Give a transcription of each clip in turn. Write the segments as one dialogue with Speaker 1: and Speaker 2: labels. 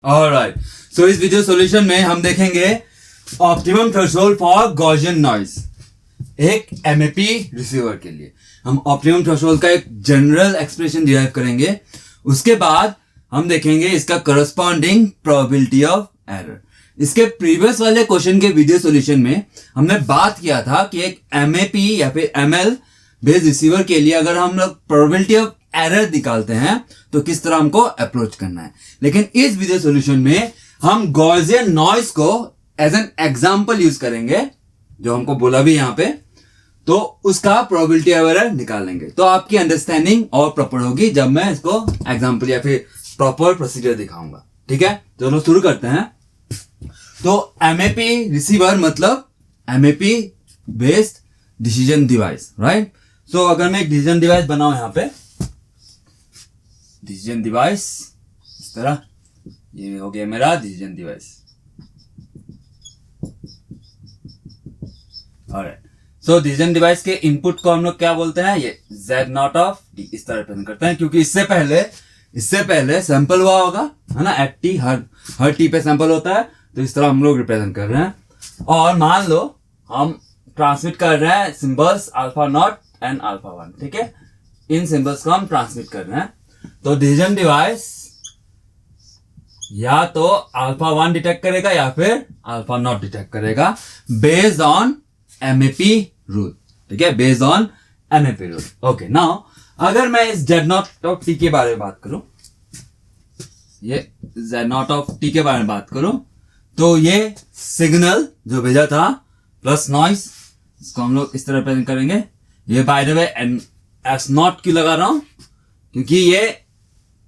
Speaker 1: Alright, सो इस video solution में हम देखेंगे optimum threshold for Gaussian noise. एक एमएपी रिसीवर के लिए हम ऑप्टिमम थ्रेशोल्ड का एक जनरल एक्सप्रेशन डिराइव करेंगे। उसके बाद हम देखेंगे इसका करस्पॉन्डिंग प्रोबेबिलिटी ऑफ एरर। इसके प्रीवियस वाले क्वेश्चन के वीडियो सॉल्यूशन में हमने बात किया था कि एक एमएपी या फिर एमएल बेस्ड रिसीवर के लिए अगर हम लोग प्रोबेबिलिटी ऑफ एरर निकालते हैं तो किस तरह हमको अप्रोच करना है। लेकिन इस वीडियो सॉल्यूशन में हम गॉसियन नॉइज को एज एन एग्जांपल यूज करेंगे, जो हमको बोला भी यहाँ पे, तो उसका प्रोबेबिलिटी ऑफ एरर निकालेंगे। तो आपकी अंडरस्टैंडिंग और प्रॉपर होगी जब मैं इसको एग्जांपल या फिर प्रॉपर प्रोसीजर दिखाऊंगा। ठीक है, चलो शुरू करते हैं। तो एमएपी रिसीवर मतलब MAP based decision device, right. So अगर मैं एक डिसीजन डिवाइस बनाऊं, यहाँ पे डिसीजन डिवाइस इस तरह, ये हो गया मेरा decision device. Alright, so decision device के इनपुट को हम लोग क्या बोलते हैं, ये Z0 ऑफ T इस तरह रिप्रेजेंट करते हैं, क्योंकि इससे पहले सैंपल हुआ होगा, है ना। एट T हर T पे सैंपल होता है, तो इस तरह हम लोग रिप्रेजेंट कर रहे हैं। और मान लो हम ट्रांसमिट कर रहे हैं symbols alpha not and alpha one, ठीक है। इन सिंबल्स को हम ट्रांसमिट कर रहे हैं। तो डिसीजन डिवाइस या तो अल्फा वन डिटेक्ट करेगा या फिर अल्फा नॉट डिटेक्ट करेगा बेस्ड ऑन एमएपी रूल, ठीक है, based on MAP rule. Okay, now अगर मैं इस Z0 ऑफ T के बारे में बात करूं, ये Z0 ऑफ T के बारे में बात करूं, तो ये सिग्नल जो भेजा था प्लस नॉइस, इसको हम लोग इस तरह प्रेजेंट करेंगे। ये बाय द वे S0 क्यों लगा रहा हूं, क्योंकि ये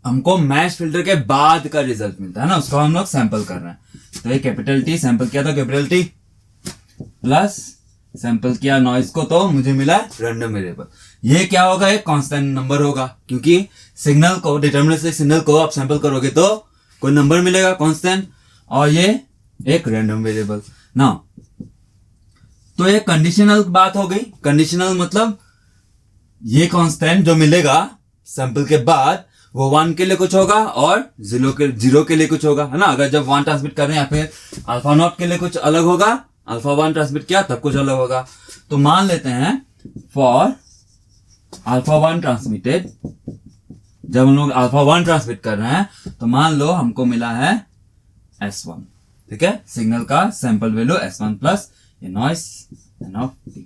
Speaker 1: हमको मैच फिल्टर के बाद का रिजल्ट मिलता है ना, उसको हम लोग सैंपल कर रहे हैं। तो ये कैपिटल T सैंपल किया था, कैपिटल T प्लस सैंपल किया नॉइस को, तो मुझे मिला रैंडम वेरिएबल। ये क्या होगा, एक कांस्टेंट नंबर होगा, क्योंकि सिग्नल को डिटर्मिनिस्टिक सिग्नल को आप सैंपल करोगे तो कोई नंबर मिलेगा कांस्टेंट, और ये एक रैंडम वेरिएबल ना। तो ये कंडीशनल बात हो गई। कंडीशनल मतलब ये कांस्टेंट जो मिलेगा सैंपल के बाद वो 1 के लिए कुछ होगा और 0 के लिए कुछ होगा, है ना। अगर जब 1 ट्रांसमिट कर रहे हैं या फिर अल्फा नॉट के लिए कुछ अलग होगा, अल्फा 1 ट्रांसमिट किया तब कुछ अलग होगा। तो मान लेते हैं फॉर अल्फा 1 ट्रांसमिटेड, जब हम लोग अल्फा 1 ट्रांसमिट कर रहे हैं तो मान लो हमको मिला है S1, ठीक है, सिग्नल का सैंपल वैल्यू S1 प्लस ये noise N of T।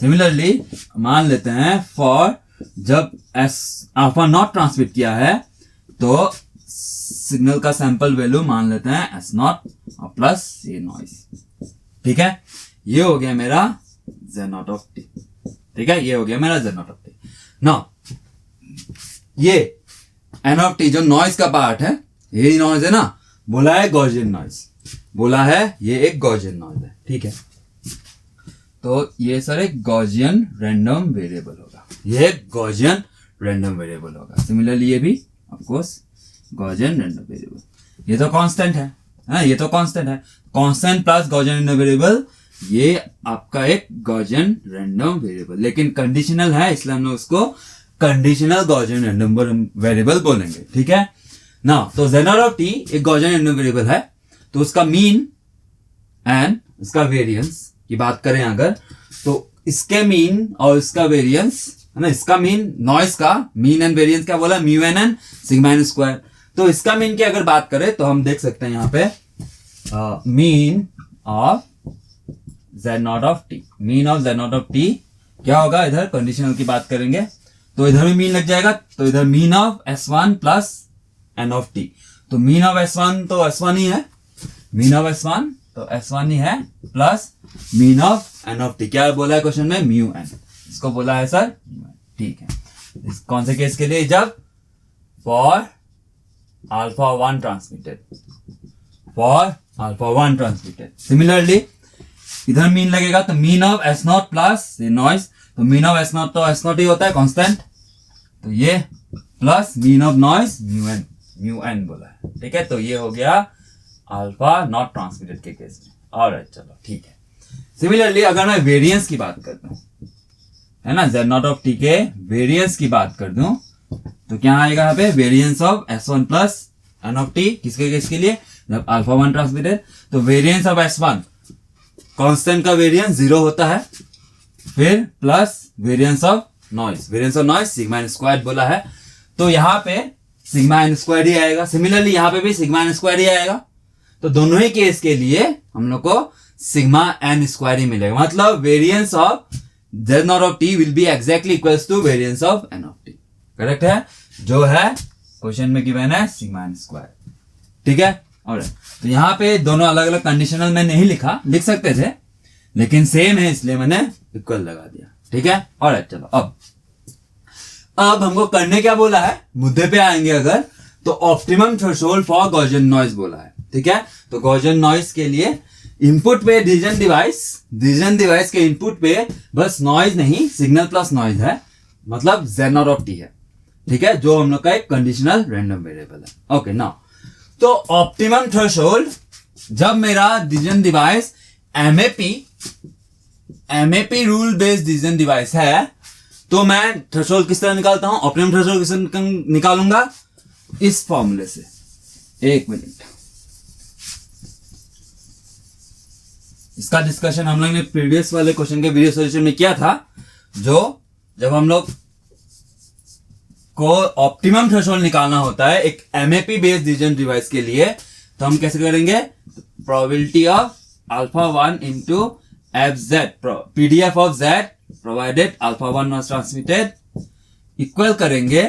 Speaker 1: Similarly मान लेते हैं फॉर जब अल्फा नॉट ट्रांसमिट किया है तो सिग्नल का सैंपल वैल्यू मान लेते हैं S0 और प्लस ये नॉइस, ठीक है। ये हो गया मेरा Z0 ऑफ T, ठीक है, ये हो गया मेरा Z0 ऑफ T। नाउ ये N ऑफ T जो नॉइस का पार्ट है, यही नॉइस है ना, बोला है गॉसियन नॉइस, बोला है ये एक गॉसियन नॉइस है, ठीक है। तो ये सर एक गॉसियन रैंडम वेरिएबल होगा, ये एक गॉसियन रैंडम वेरिएबल होगा। सिमिलरली ये भी of course Gaussian random variable. ये तो कांस्टेंट है, ये तो कांस्टेंट है, constant plus Gaussian random variable, ये आपका एक गॉसियन रैंडम वेरिएबल। लेकिन कंडीशनल है, इसलिए हम लोग उसको कंडीशनल गॉसियन रैंडम वेरिएबल बोलेंगे, ठीक है ना। तो Z0 ऑफ T एक गॉसियन रैंडम वेरिएबल है, तो उसका मीन एंड उसका वेरिएंस की बात करें अगर, तो इसके मीन और इसका वेरिएंस, है ना, इसका मीन नॉइस का मीन एंड वेरिएंस क्या बोला, mu n and sigma N square. तो इसका मीन की अगर बात करें तो हम देख सकते हैं यहाँ पे mean of Z0 of T, mean of Z0 of T क्या होगा, इधर कंडीशनल की बात करेंगे तो इधर भी मीन लग जाएगा, तो इधर mean of S1 plus N of T। तो मीन ऑफ S1 तो S1 ही है, मीन ऑफ S1 तो S1 ही है, plus mean of N of T, क्या बोला है क्वेश्चन में, म्यू एन, इसको बोला है सर, ठीक है। कौन से केस के लिए, जब for alpha 1 transmitted, for alpha 1 transmitted. Similarly इधर मीन लगेगा तो मीन ऑफ S0 प्लस ये नॉइस, तो मीन ऑफ S0 तो S0 ही होता है कांस्टेंट, तो ये plus mean of noise mu n बोला है, ठीक है। तो ये हो गया अल्फा नॉट ट्रांसमिटेड के केस में। ऑलराइट, चलो ठीक है। सिमिलरली अगर मैं वेरिएंस की बात कर दूं, है ना, Z0 ऑफ T के वेरिएंस की बात कर दूं, तो क्या आएगा यहाँ पे, variance of S1 plus n of t किसके केस के लिए, जब अल्फा 1 ट्रांसमिटेड, तो वेरिएंस ऑफ S1 कांस्टेंट का वेरिएंस 0 होता है, फिर plus variance of noise sigma N square बोला है, तो यहाँ पे सिग्मा एन स्क्वायर ही आएगा। सिमिलरली यहाँ पे भी सिग्मा एन स्क्वायर ही आएगा, तो दोनों ही केस के लिए हम लोग को सिग्मा एन स्क्वायर ही मिलेगा। मतलब variance of z not of t will be exactly equals to variance of n of t। Correct है, जो है क्वेश्चन में गिवन है सिग्मा एन स्क्वायर। ठीक है, और तो यहाँ पे दोनों अलग अलग कंडीशनल में नहीं लिखा, लिख सकते थे लेकिन सेम है इसलिए मैंने इक्वल लगा दिया। ठीक है, और चलो अब हमको करने क्या बोला है, मुद्दे पे आएंगे अगर, तो optimum threshold for Gaussian noise बोला है। ठीक है, तो गॉसियन नॉइज के लिए इनपुट पे डिवीजन डिवाइस के इनपुट पे बस नॉइज नहीं, सिग्नल प्लस नॉइज है, मतलब z नॉट ऑफ t है। ठीक है, जो हम लोग का एक कंडीशनल रैंडम वेरिएबल है। ओके, नाउ तो ऑप्टिमम थ्रेशोल्ड जब मेरा division device MAP rule based division device है, तो मैं थ्रेशोल्ड किस तरह निकालता हूं, ऑप्टिमम थ्रेशोल्ड किस तरह निकालूंगा, इस फॉर्मूले से। एक मिनट, इसका डिस्कशन हम लोग ने प्रीवियस वाले क्वेश्चन के वीडियो सॉल्यूशन में किया था, जो जब हम लोग को ऑप्टिमम थ्रेशोल्ड निकालना होता है एक एमएपी बेस्ड डिवीजन डिवाइस के लिए, तो हम कैसे करेंगे, probability of alpha 1 into F Z, PDF of Z provided alpha 1 was transmitted, equal करेंगे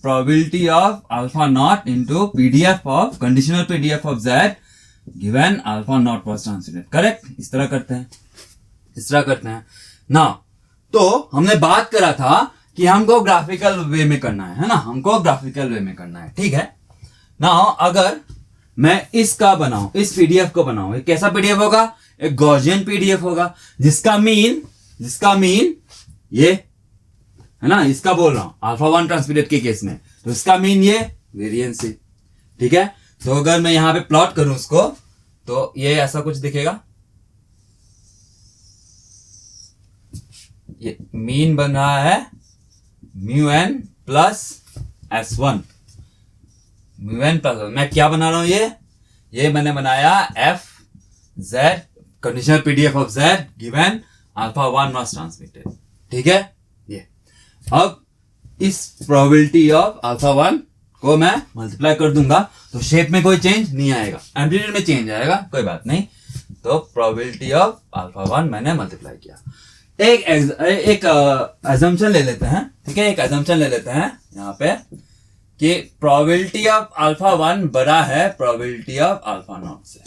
Speaker 1: probability of alpha not into PDF of conditional PDF of Z given alpha not was transmitted. Correct, इस तरह करते हैं ना। तो हमने बात करा था कि हमको ग्राफिकल वे में करना है ना, हमको ग्राफिकल वे में करना है। ठीक है ना, अगर मैं इसका बनाऊं, इस पीडीएफ को बनाऊं, एक कैसा पीडीएफ होगा, एक गॉसियन पीडीएफ होगा, जिसका मीन ये है ना, इसका बोल रहा हूं अल्फा 1 ट्रांसमिटेड के केस में, तो इसका मीन ये वेरिएंस है। ठीक है, तो अगर मैं यहां पे प्लॉट करूं उसको, तो ये ऐसा कुछ दिखेगा, ये मीन बन रहा है mu n plus S1, mu n plus, मैं क्या बना रहा हूं, ये मैंने बनाया f z conditional PDF of Z given alpha 1 was transmitted. ठीक है, ये अब इस प्रोबेबिलिटी ऑफ अल्फा 1 को मैं मल्टीप्लाई कर दूंगा, तो शेप में कोई चेंज नहीं आएगा, एम्पलीट्यूड में चेंज आएगा, कोई बात नहीं। तो प्रोबेबिलिटी ऑफ अल्फा 1 मैंने मल्टीप्लाई किया। एक अजम्पशन ले लेते हैं। ठीक है, एक अजम्पशन ले लेते हैं यहाँ पे कि प्रोबेबिलिटी ऑफ अल्फा 1 बड़ा है प्रोबेबिलिटी ऑफ अल्फा नॉट से।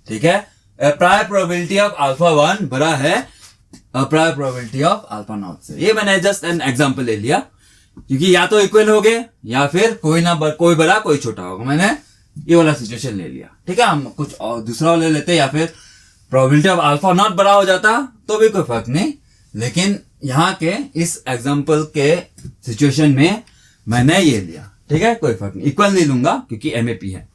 Speaker 1: ठीक है, प्रायर प्रोबेबिलिटी ऑफ अल्फा 1 बड़ा है prior probability of alpha not से। ये मैंने जस्ट एन एग्जांपल ले लिया, क्योंकि या तो इक्वल हो गए या फिर कोई बड़ा कोई छोटा होगा, मैंने ये वाला सिचुएशन ले लिया। ठीक है, हम कुछ और दूसरा ले लेते, या फिर प्रोबेबिलिटी ऑफ अल्फा नॉट बड़ा हो जाता तो भी कोई फर्क नहीं, लेकिन यहाँ के इस एग्जांपल के सिचुएशन में मैंने ये लिया। ठीक है, कोई फर्क नहीं, इक्वल नहीं लूंगा क्योंकि एमएपी है।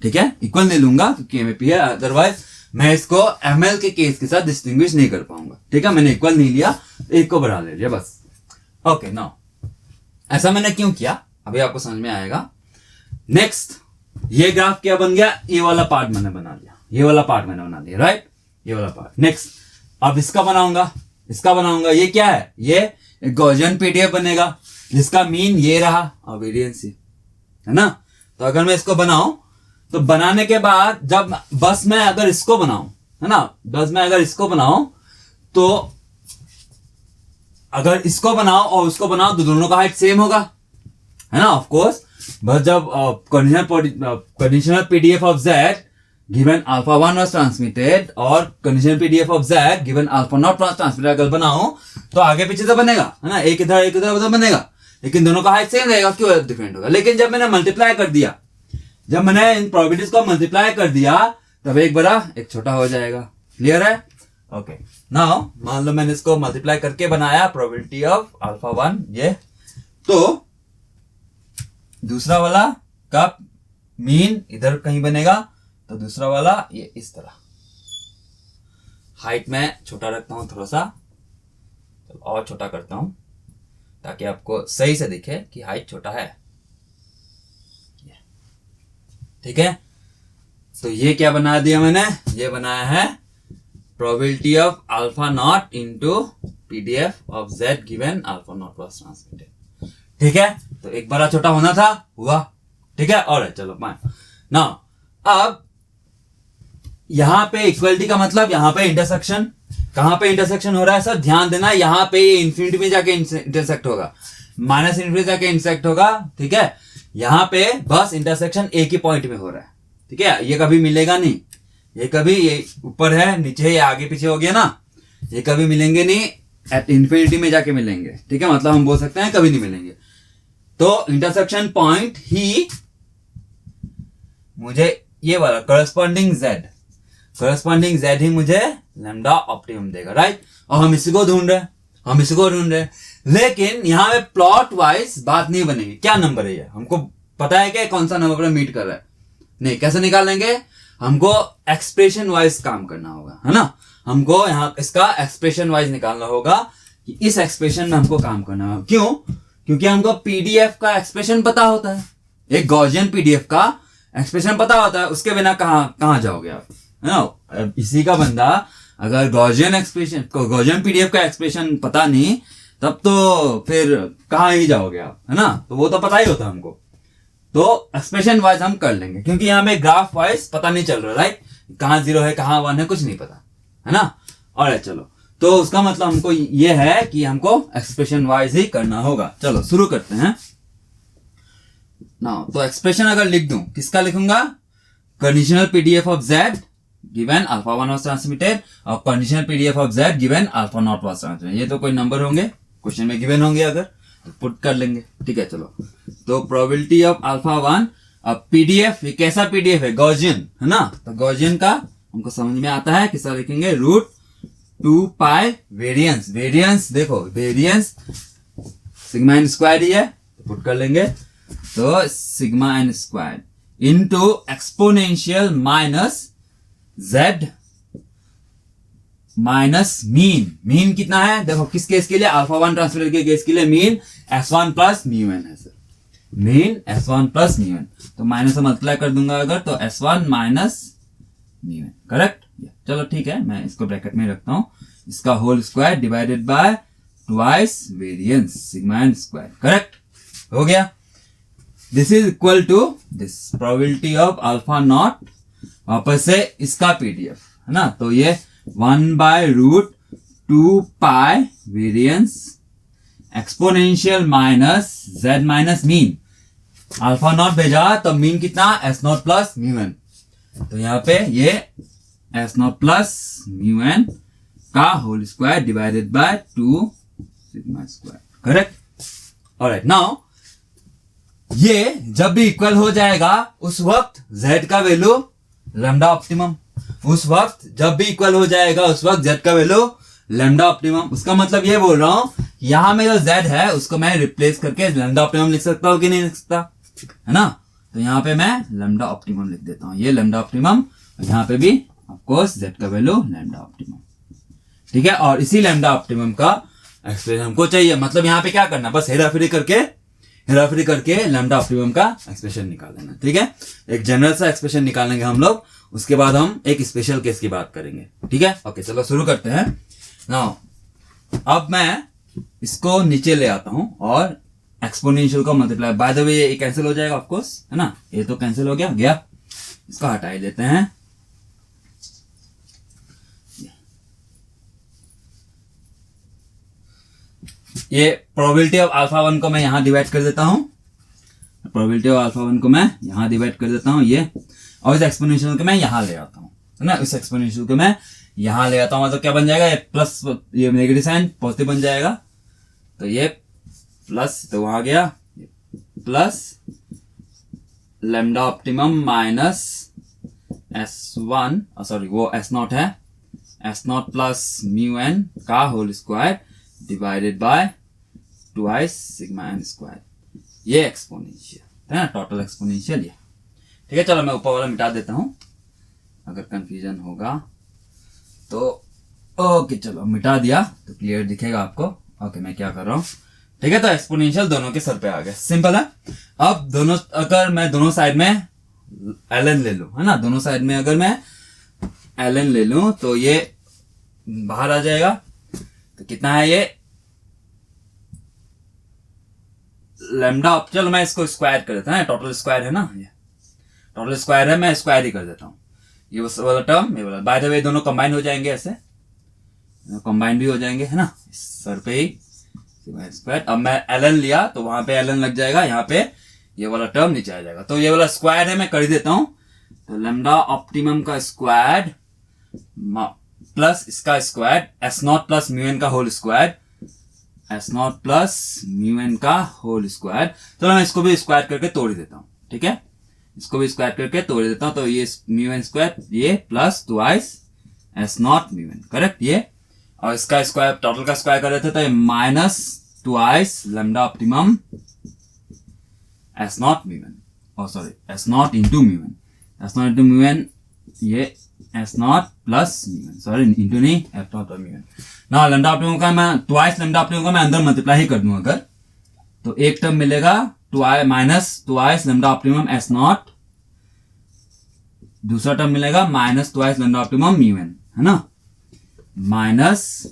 Speaker 1: ठीक है, इक्वल नहीं लूंगा क्योंकि एमएपी है, अदरवाइज मैं इसको एमएल के केस के साथ डिस्टिंग्विश नहीं कर पाऊंगा। ठीक है, मैंने इक्वल नहीं लिया, एक को बढ़ा ले लिया बस। ओके, नाउ ऐसा मैंने क्यों किया अभी आपको समझ में आएगा। नेक्स्ट, ये ग्राफ क्या बन गया, ये वाला पार्ट मैंने बना लिया, ये वाला पार्ट मैंने बना लिया, राइट, ये वाला पार्ट। नेक्स्ट, अब इसका बनाऊंगा, ये क्या है, ये गॉसियन पीडीएफ बनेगा जिसका मीन ये रहा और वेरिएंस है ना। तो अगर मैं इसको बनाऊं, तो बनाने के बाद जब बस मैं अगर इसको बनाऊं, है ना, बस मैं अगर इसको बनाऊं, तो अगर इसको बनाओ और उसको बनाओ तो दोनों का हाइट सेम होगा, है ना, ऑफ कोर्स। बस जब conditional PDF of Z given alpha 1 was transmitted और conditional PDF of Z given alpha not was transmitted अगर बनाओ, तो आगे पीछे तो बनेगा, है ना, एक इधर उधर बनेगा, लेकिन दोनों का हाइट सेम रहेगा, क्यों डिफरेंट होगा। लेकिन जब मैंने मल्टीप्लाई कर दिया, जब मैंने इन प्रोबेबिलिटीज को मल्टीप्लाई कर दिया, तब एक बड़ा एक छोटा हो जाएगा। क्लियर है, ओके। नाउ मान लो मैंने इसको मल्टीप्लाई करके बनाया प्रोबेबिलिटी ऑफ अल्फा 1, ये, तो दूसरा वाला का मीन इधर कहीं बनेगा, तो दूसरा वाला ये इस तरह। हाइट में छोटा रखता हूं थोड़ा सा, तो और छोटा करता हूं ताकि आपको सही से दिखे कि हाइट छोटा है। ठीक है, तो ये क्या बना दिया मैंने, ये बनाया है probability of alpha not into PDF of Z given alpha not was transmitted. ठीक है, तो एक बड़ा छोटा होना था, हुआ। ठीक है, और चलो फाइन। नाउ अब यहां पे इक्वलिटी का मतलब यहां पे इंटरसेक्शन, कहां पे इंटरसेक्शन हो रहा है सर, ध्यान देना, यहां पे ये इंफिनिटी में जाके इंटरसेक्ट होगा, माइनस इंफिनिटी जाके इंटरसेक्ट होगा। ठीक है, यहां पे बस इंटरसेक्शन एक ही पॉइंट में हो रहा है। ठीक है, ये कभी मिलेगा नहीं, ये कभी ये ऊपर है नीचे ये आगे पीछे हो गया ना, ये कभी मिलेंगे नहीं, एट इंफिनिटी में जाके मिलेंगे। ठीक है, मतलब हम बोल सकते हैं कभी नहीं मिलेंगे। तो इंटरसेक्शन पॉइंट ही मुझे ये वाला करस्पॉन्डिंग जेड ही मुझे लैम्डा ऑप्टिमम देगा, राइट। और हम इसी को ढूंढ रहे हैं, लेकिन यहां पे प्लॉट वाइज बात नहीं बनेगी। क्या नंबर है ये, हमको पता है कि कौन सा नंबर पर मीट कर रहा है, नहीं, कैसे निकालेंगे, हमको एक्सप्रेशन वाइज काम करना होगा, है ना। हमको यहाँ इसका एक्सप्रेशन वाइज निकालना होगा कि इस एक्सप्रेशन में हमको काम करना होगा। क्यों, क्योंकि हमको पीडीएफ का एक्सप्रेशन पता होता है, एक गॉसियन पीडीएफ का एक्सप्रेशन पता होता है, उसके बिना कहां जाओगे आप, है ना। इसी का बंदा अगर गॉसियन पीडीएफ का एक्सप्रेशन पता नहीं, तब तो फिर कहां ही जाओगे आप, है ना। तो वो तो पता ही होता हमको, तो एक्सप्रेशन वाइज हम कर लेंगे, क्योंकि यहाँ पे ग्राफ वाइज पता नहीं चल रहा, राइट, कहां 0 है कहां 1 है कुछ नहीं पता, है ना। और चलो, तो उसका मतलब हमको ये है कि हमको एक्सप्रेशन वाइज ही करना होगा। चलो शुरू करते हैं ना। तो एक्सप्रेशन अगर लिख दूं, किसका लिखूंगा, conditional PDF of Z given alpha 1 was transmitted और conditional PDF of Z given alpha not was transmitted. ये तो कोई नंबर होंगे, क्वेश्चन में गिवन होंगे, अगर तो पुट कर लेंगे। ठीक है, चलो, तो प्रोबेबिलिटी ऑफ अल्फा 1, अब पीडीएफ, ये कैसा पीडीएफ है, गॉसियन, है ना। तो गॉसियन का हमको समझ में आता है, किसका लिखेंगे, रूट 2 पाई वेरियंस देखो, वेरियंस सिग्मा एन स्क्वायर ही है, तो पुट कर लेंगे। तो sigma N square into exponential minus Z minus mean कितना है, देखो किस केस के लिए, अल्फा 1 ट्रांसमिटेड के केस के लिए mean S1 plus mu N है sir, mean S1 plus mu N, तो माइनस से मल्टीप्लाई कर दूंगा अगर, तो S1 minus mu n, correct. चलो ठीक है, मैं इसको ब्रैकेट में रखता हूं, इसका whole square divided by twice variance sigma N square, correct हो गया। This is equal to this probability of alpha not, वापस से इसका पीडीएफ, है ना। तो ये 1/√2 pi variance exponential minus Z minus mean, alpha not भेजा तो मीन कितना, S0 प्लस म्यू एन, तो यहाँ पे ये S0 प्लस म्यू एन का whole square divided by 2 sigma square, correct. Alright, now ये जब भी इक्वल हो जाएगा उस वक्त z का वैल्यू लैम्डा ऑप्टिमम, उस वक्त जब भी इक्वल हो जाएगा उस वक्त z का वैल्यू लैम्डा ऑप्टिमम। उसका मतलब ये बोल रहा हूं, यहां में जो z है उसको मैं रिप्लेस करके लैम्डा ऑप्टिमम लिख सकता हूं कि नहीं लिख सकता, है ना। तो यहाँ पे मैं लैम्डा ऑप्टिमम लिख देता हूं, ये लैम्डा ऑप्टिमम, यहाँ पे भी ऑफ कोर्स z का वैल्यू लैम्डा ऑप्टिमम। ठीक है, और इसी लैम्डा ऑप्टिमम का एक्सप्रेशन हमको चाहिए, मतलब यहाँ पे क्या करना, बस हेराफेरी करके लैम्डा ऑप्टिमम का एक्सप्रेशन निकाल लेना। ठीक है, एक जनरल सा एक्सप्रेशन निकालेंगे हम लोग, उसके बाद हम एक स्पेशल केस की बात करेंगे। ठीक है, ओके, चलो शुरू करते हैं। नाउ अब मैं इसको नीचे ले आता हूं और एक्सपोनेंशियल को मल्टीप्लाई, बाय द वे ये कैंसिल हो जाएगा ऑफ कोर्स, है ना, ये तो कैंसिल हो गया, इसको हटा ही देते हैं। ये प्रोबेबिलिटी ऑफ अल्फा 1 को मैं यहां डिवाइड कर देता हूं, प्रोबेबिलिटी ऑफ अल्फा 1 को मैं यहां डिवाइड कर देता हूं ये, और इस एक्सपोनेंशियल को मैं यहां ले आता हूं, है ना, इस एक्सपोनेंशियल को मैं यहां ले आता हूं, मतलब क्या बन जाएगा, ये प्लस, ये नेगेटिव साइन पॉजिटिव बन जाएगा, तो ये प्लस, तो वहां गया plus lambda optimum minus S1, sorry वो S0 है, S0 प्लस म्यू एन का whole square divided by twice sigma N square, ये एक्सपोनेंशियल है ना, टोटल एक्सपोनेंशियल ये। ठीक है, चलो मैं ऊपर वाला मिटा देता हूं, अगर कंफ्यूजन होगा तो। ओके, चलो मिटा दिया तो क्लियर दिखेगा आपको। ओके, मैं क्या कर रहा हूं, ठीक है, तो एक्सपोनेंशियल दोनों के सर पे आ गया, सिंपल है। अब दोनों, अगर मैं दोनों साइड में ln ले लूं, है ना, दोनों साइड में अगर मैं ln ले लूं तो ये बाहर आ जाएगा। तो कितना है ये लैम्डा, चलो मैं इसको स्क्वायर कर देता हूँ, टोटल स्क्वायर है ना, ये टोटल स्क्वायर है, मैं स्क्वायर ही कर देता हूँ। ये वाला टर्म, ये वाला, बाय द वे दोनों कंबाइन हो जाएंगे, ऐसे कंबाइन भी हो जाएंगे, है ना, इस सर पे ही स्क्वायर। अब मैं ln लिया तो वहां पे ln लग जाएगा, यहाँ पे ये वाला टर्म नीचे आ जाएगा। तो ये वाला स्क्वायर है, मैं कर ही देता हूँ। तो लैम्डा ऑप्टिमम का स्क्वायर प्लस इसका square S not plus mu N का whole square, S not plus mu N का होल स्क्वायर। तो मैं इसको भी स्क्वायर करके तोड़ ही देता हूँ, ठीक है, इसको भी स्क्वायर करके तोड़ देता हूँ। तो ये म्यू एन स्क्वायर, ये plus twice s not mu n, correct, ये, और इसका स्क्वायर टोटल का स्क्वायर कर रहे थे तो ये minus twice lambda optimum S not mu N, और sorry S not into mu N, S not into mu N, ये S not plus mu N, sorry into नहीं, एस नॉट और म्यू एन। ना लैम्डा ऑप्टिमम का मैं twice lambda optimum का मैं अंदर मल्टीप्लाई ही कर दूं अगर, तो एक टर्म मिलेगा minus twice lambda optimum S not, दूसरा टर्म मिलेगा minus twice lambda optimum mu N, है ना, minus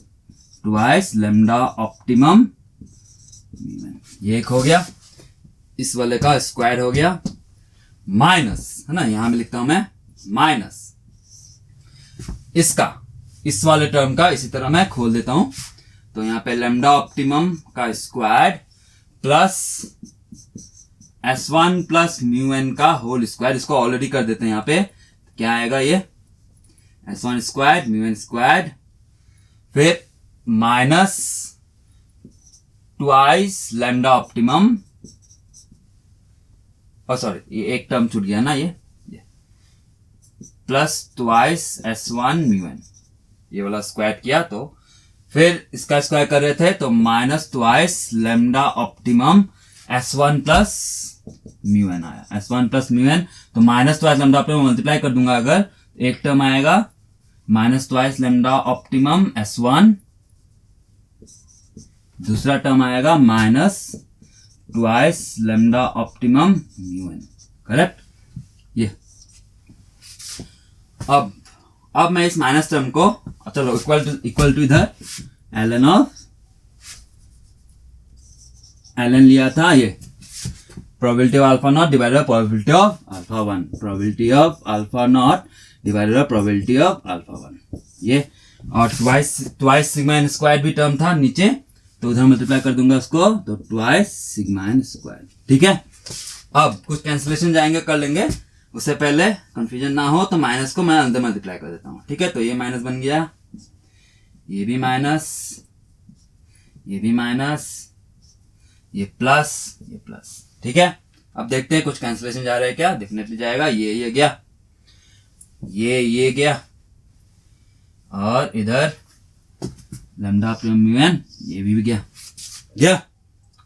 Speaker 1: twice lambda optimum mu N, ये एक हो गया, इस वाले का स्क्वायर हो गया, माइनस, है ना, यहां में लिखता हूं मैं माइनस इसका, इस वाले टर्म का इसी तरह मैं खोल देता हूं। तो यहां पे लैम्डा ऑप्टिमम का square plus S1 plus mu N का होल स्क्वायर, इसको ऑलरेडी कर देते हैं यहाँ पे, क्या आएगा ये S1 square mu n square, फिर माइनस ट्वाइस लैम्डा ऑप्टिमम, और सॉरी ये एक टर्म छूट गया ना, ये plus twice S1 mu N, ये वाला स्क्वायर किया, तो फिर इसका स्क्वायर कर रहे थे तो minus twice lambda optimum S1 plus mu n आया, S1 प्लस म्यू एन, तो minus twice lambda optimum multiply कर दूंगा अगर, एक टर्म आएगा minus twice lambda optimum S1, दूसरा टर्म आएगा minus twice lambda optimum mu n, correct, ये। अब मैं इस माइनस टर्म को, चलो इक्वल टू इधर ln लिया था, ये probability of alpha not divided by probability of alpha one, probability of alpha not divided by probability of alpha one, ये, और ट्वाइस सिग्मा एन स्क्वायर भी टर्म था नीचे, तो उधर मल्टीप्लाई कर दूंगा उसको, तो ट्वाइस सिग्मा एन स्क्वायर, ठीक है। अब कुछ कैंसिलेशन जाएंगे, कर लेंगे, उससे पहले कंफ्यूजन ना हो तो माइनस को मैं अंदर मल्टीप्लाई कर देता हूं, ठीक है। तो ये माइनस बन गया, ये भी माइनस, ये भी माइनस, ये प्लस, ये प्लस, ठीक है। अब देखते हैं कुछ कैंसिलेशन जा रहा है क्या, डेफिनेटली जाएगा, ये गया, ये गया, और इधर लैम्डा ऑप्टिमम म्यू एन, ये भी गया,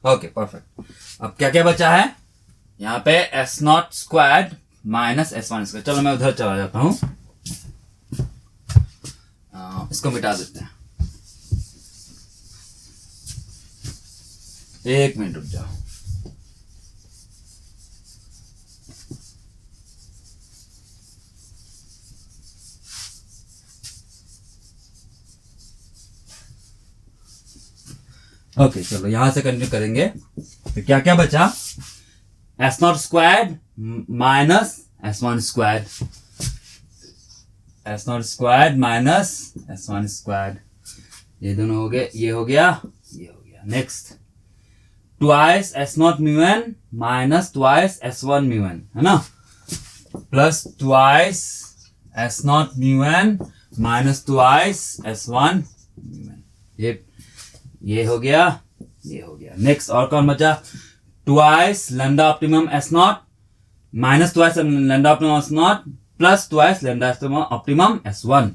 Speaker 1: ओके परफेक्ट। अब क्या क्या बचा है यहाँ पे, s not square minus S1 square, चलो मैं उधर चला जाता हूं, इसको मिटा देते हैं, एक मिनट रुक जाओ। ओके चलो यहां से कंटिन्यू करेंगे। तो क्या क्या बचा, S not square minus S1 square, S not square minus S1 square, ये दोनों हो गए, ये हो गया, ये हो गया। Next twice s not mu N minus twice S1 mu N, है ना, plus twice s not mu N minus twice S1 mu N, ये हो गया, ये हो गया। नेक्स्ट और कौन बचा, twice lambda optimum S not minus twice lambda optimum S not plus twice lambda optimum S1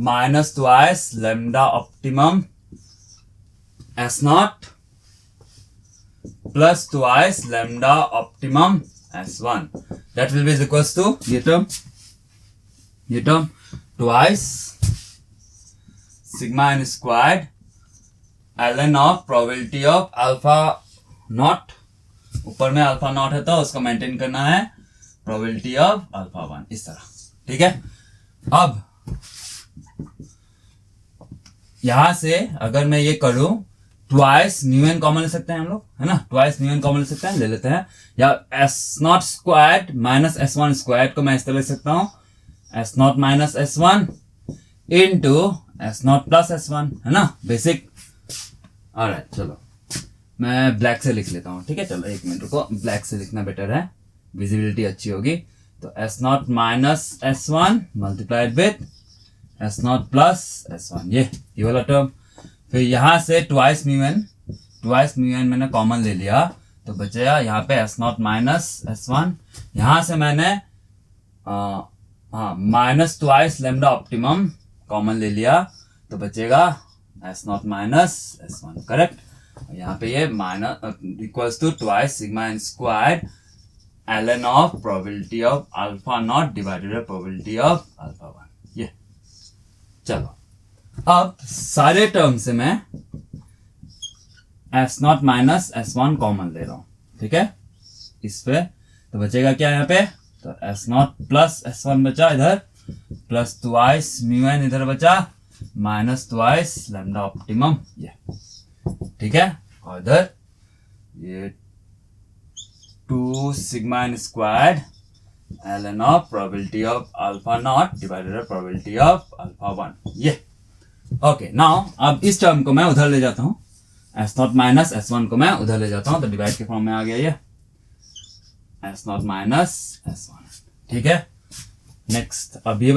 Speaker 1: minus twice lambda optimum S not plus twice lambda optimum S1, that will be equals to ये term twice sigma n squared ln of probability of alpha not, ऊपर में alpha not है तो उसको maintain करना है, probability of alpha 1, इस तरह, ठीक है। अब यहां से अगर मैं ये करूं, ट्वाइस म्यू एन कॉमन ले सकते हैं हम लोग, है ना, ट्वाइस म्यू एन कॉमन ले सकते हैं, ले लेते हैं। या S not squared minus s one squared को मैं इस तरह लिख सकता हूं, s not minus s one into S not plus s one, है ना, बेसिक। ऑलराइट, चलो मैं ब्लैक से लिख लेता हूँ, ठीक है। चलो एक मिनट रुको, ब्लैक से लिखना बेटर है, विजिबिलिटी अच्छी होगी। तो s not minus s one multiplied with s not plus s one, ये वाला टर्म। फिर यहाँ से ट्वाइस म्यू एन मैंने कॉमन ले लिया, तो बचेगा यहाँ पे s not minus s one. यहाँ से मैंने minus twice lambda optimum common ले लिया, तो बचेगा s not minus s one, correct. यहाँ पे ये minus equals to twice sigma n squared ln of probability of alpha not divided by probability of alpha one, ये। चलो अब सारे टर्म से मैं S not minus s one common ले रहा हूं, ठीक है, इस पे। तो बचेगा क्या यहाँ पे, तो s not plus s one बचा इधर, प्लस ट्वाइस म्यू एन इधर बचा, माइनस ट्वाइस लैम्डा ऑप्टिमम, ये, ठीक है। और इधर ये 2 sigma n squared ln of probability of alpha not divided by probability of alpha one, ये। ओके, नाउ अब इस टर्म को मैं उधर ले जाता हूं, s not minus s one को मैं उधर ले जाता हूं, तो डिवाइड के फॉर्म में आ गया ये S not minus s one, ठीक है। नेक्स्ट अब ये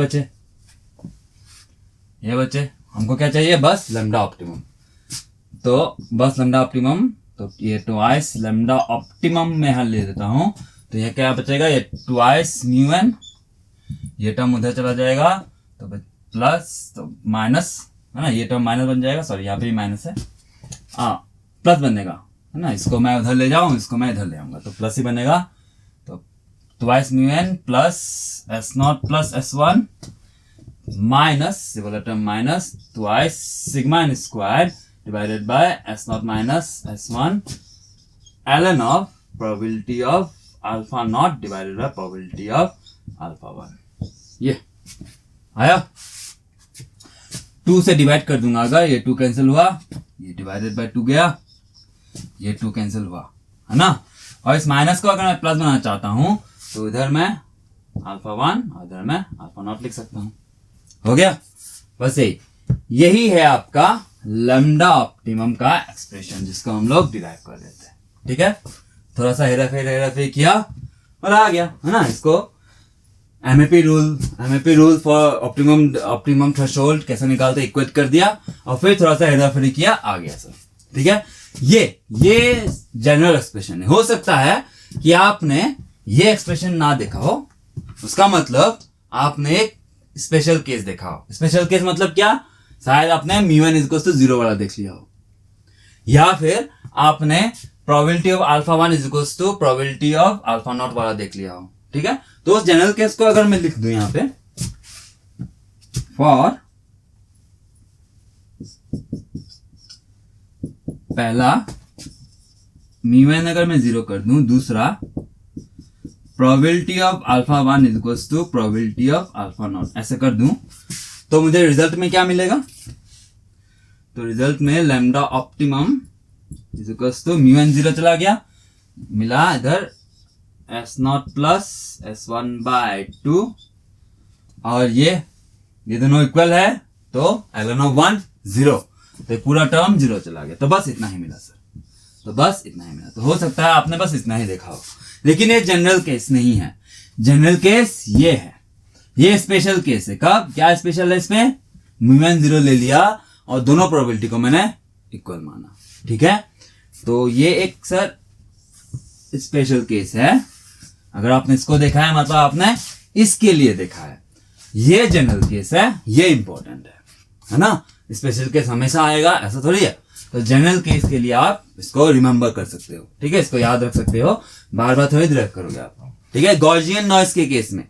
Speaker 1: बचे हमको क्या चाहिए, बस लैम्डा ऑप्टिमम। तो बस लैम्डा ऑप्टिमम, तो ये ट्वाइस लैम्डा ऑप्टिमम में हल ले देता हूं, तो ये क्या बचेगा, ये ट्वाइस म्यू एन, ये टर्म उधर चला जाएगा, तो प्लस, तो माइनस, है ना, ये टर्म माइनस बन जाएगा, सॉरी यहाँ पे भी माइनस है, प्लस बनेगा, है ना। इसको मैं उधर ले जाऊं, इसको मैं इधर ले आऊंगा, तो प्लस ही बनेगा। तो twice mu n plus s not plus s one minus, ये वाला term minus twice sigma n squared divided by s naught minus s1 ln of probability of alpha naught divided by probability of alpha 1, ये आया। 2 से divide कर दूंगा, अगर ये 2 cancel हुआ, ये डिवाइडेड बाय 2 गया, ये 2 कैंसिल हुआ, है ना। और इस माइनस को अगर मैं प्लस बनाना चाहता हूं, तो इधर मैं अल्फा 1 और इधर मैं अल्फा नॉट लिख सकता हूं, हो गया। बस यही है आपका लैम्डा ऑप्टिमम का एक्सप्रेशन, जिसको हम लोग डिराइव कर लेते हैं, ठीक है। थोड़ा सा हेरा फेर किया और आ गया, है ना। इसको MAP rule for optimum threshold कैसे निकालते, इक्वेट कर दिया, और फिर थोड़ा सा हेरा फेरी किया, आ गया सर, ठीक है। ये जनरल एक्सप्रेशन है। हो सकता है कि आपने ये एक्सप्रेशन ना देखा हो, उसका मतलब आपने एक स्पेशल केस देखा हो। स्पेशल केस मतलब क्या, शायद आपने म्यू एन इक्वल्स टू 0 वाला देख लिया हो, या फिर आपने probability of alpha 1 equals to probability of alpha not वाला देख लिया हो, ठीक है। तो उस जनरल केस को अगर मैं लिख दूं यहां पे, फॉर पहला म्यू एन अगर मैं 0 कर दूं, दूसरा probability of alpha 1 equals to probability of alpha not, ऐसे कर दूं, तो मुझे रिजल्ट में क्या मिलेगा, तो रिजल्ट में lambda optimum equals to mu N 0 चला गया, मिला इधर s not plus s one by 2, और ये दोनों इक्वल है, तो ln ऑफ 1 0, तो पूरा टर्म 0 चला गया। तो बस इतना ही मिला सर, तो बस इतना ही मिला। तो हो सकता है आपने बस इतना ही देखा हो, लेकिन ये जनरल केस नहीं है। जनरल केस ये है, ये स्पेशल केस है। कब, क्या स्पेशल है इसमें, म्यू एन 0 ले लिया और दोनों प्रोबेबिलिटी को मैंने इक्वल माना, ठीक है। तो ये एक सर स्पेशल केस है। अगर आपने इसको देखा है, मतलब आपने इसके लिए देखा है। ये जनरल केस है, ये इंपॉर्टेंट है ना। स्पेशल केस हमेशा आएगा, ऐसा थोड़ी है। तो जनरल केस के लिए आप इसको रिमेंबर कर सकते हो, ठीक है, इसको याद रख सकते हो, बार बार थोड़ी डिराइव करोगे आप, ठीक है। गॉसियन नॉइज के केस में,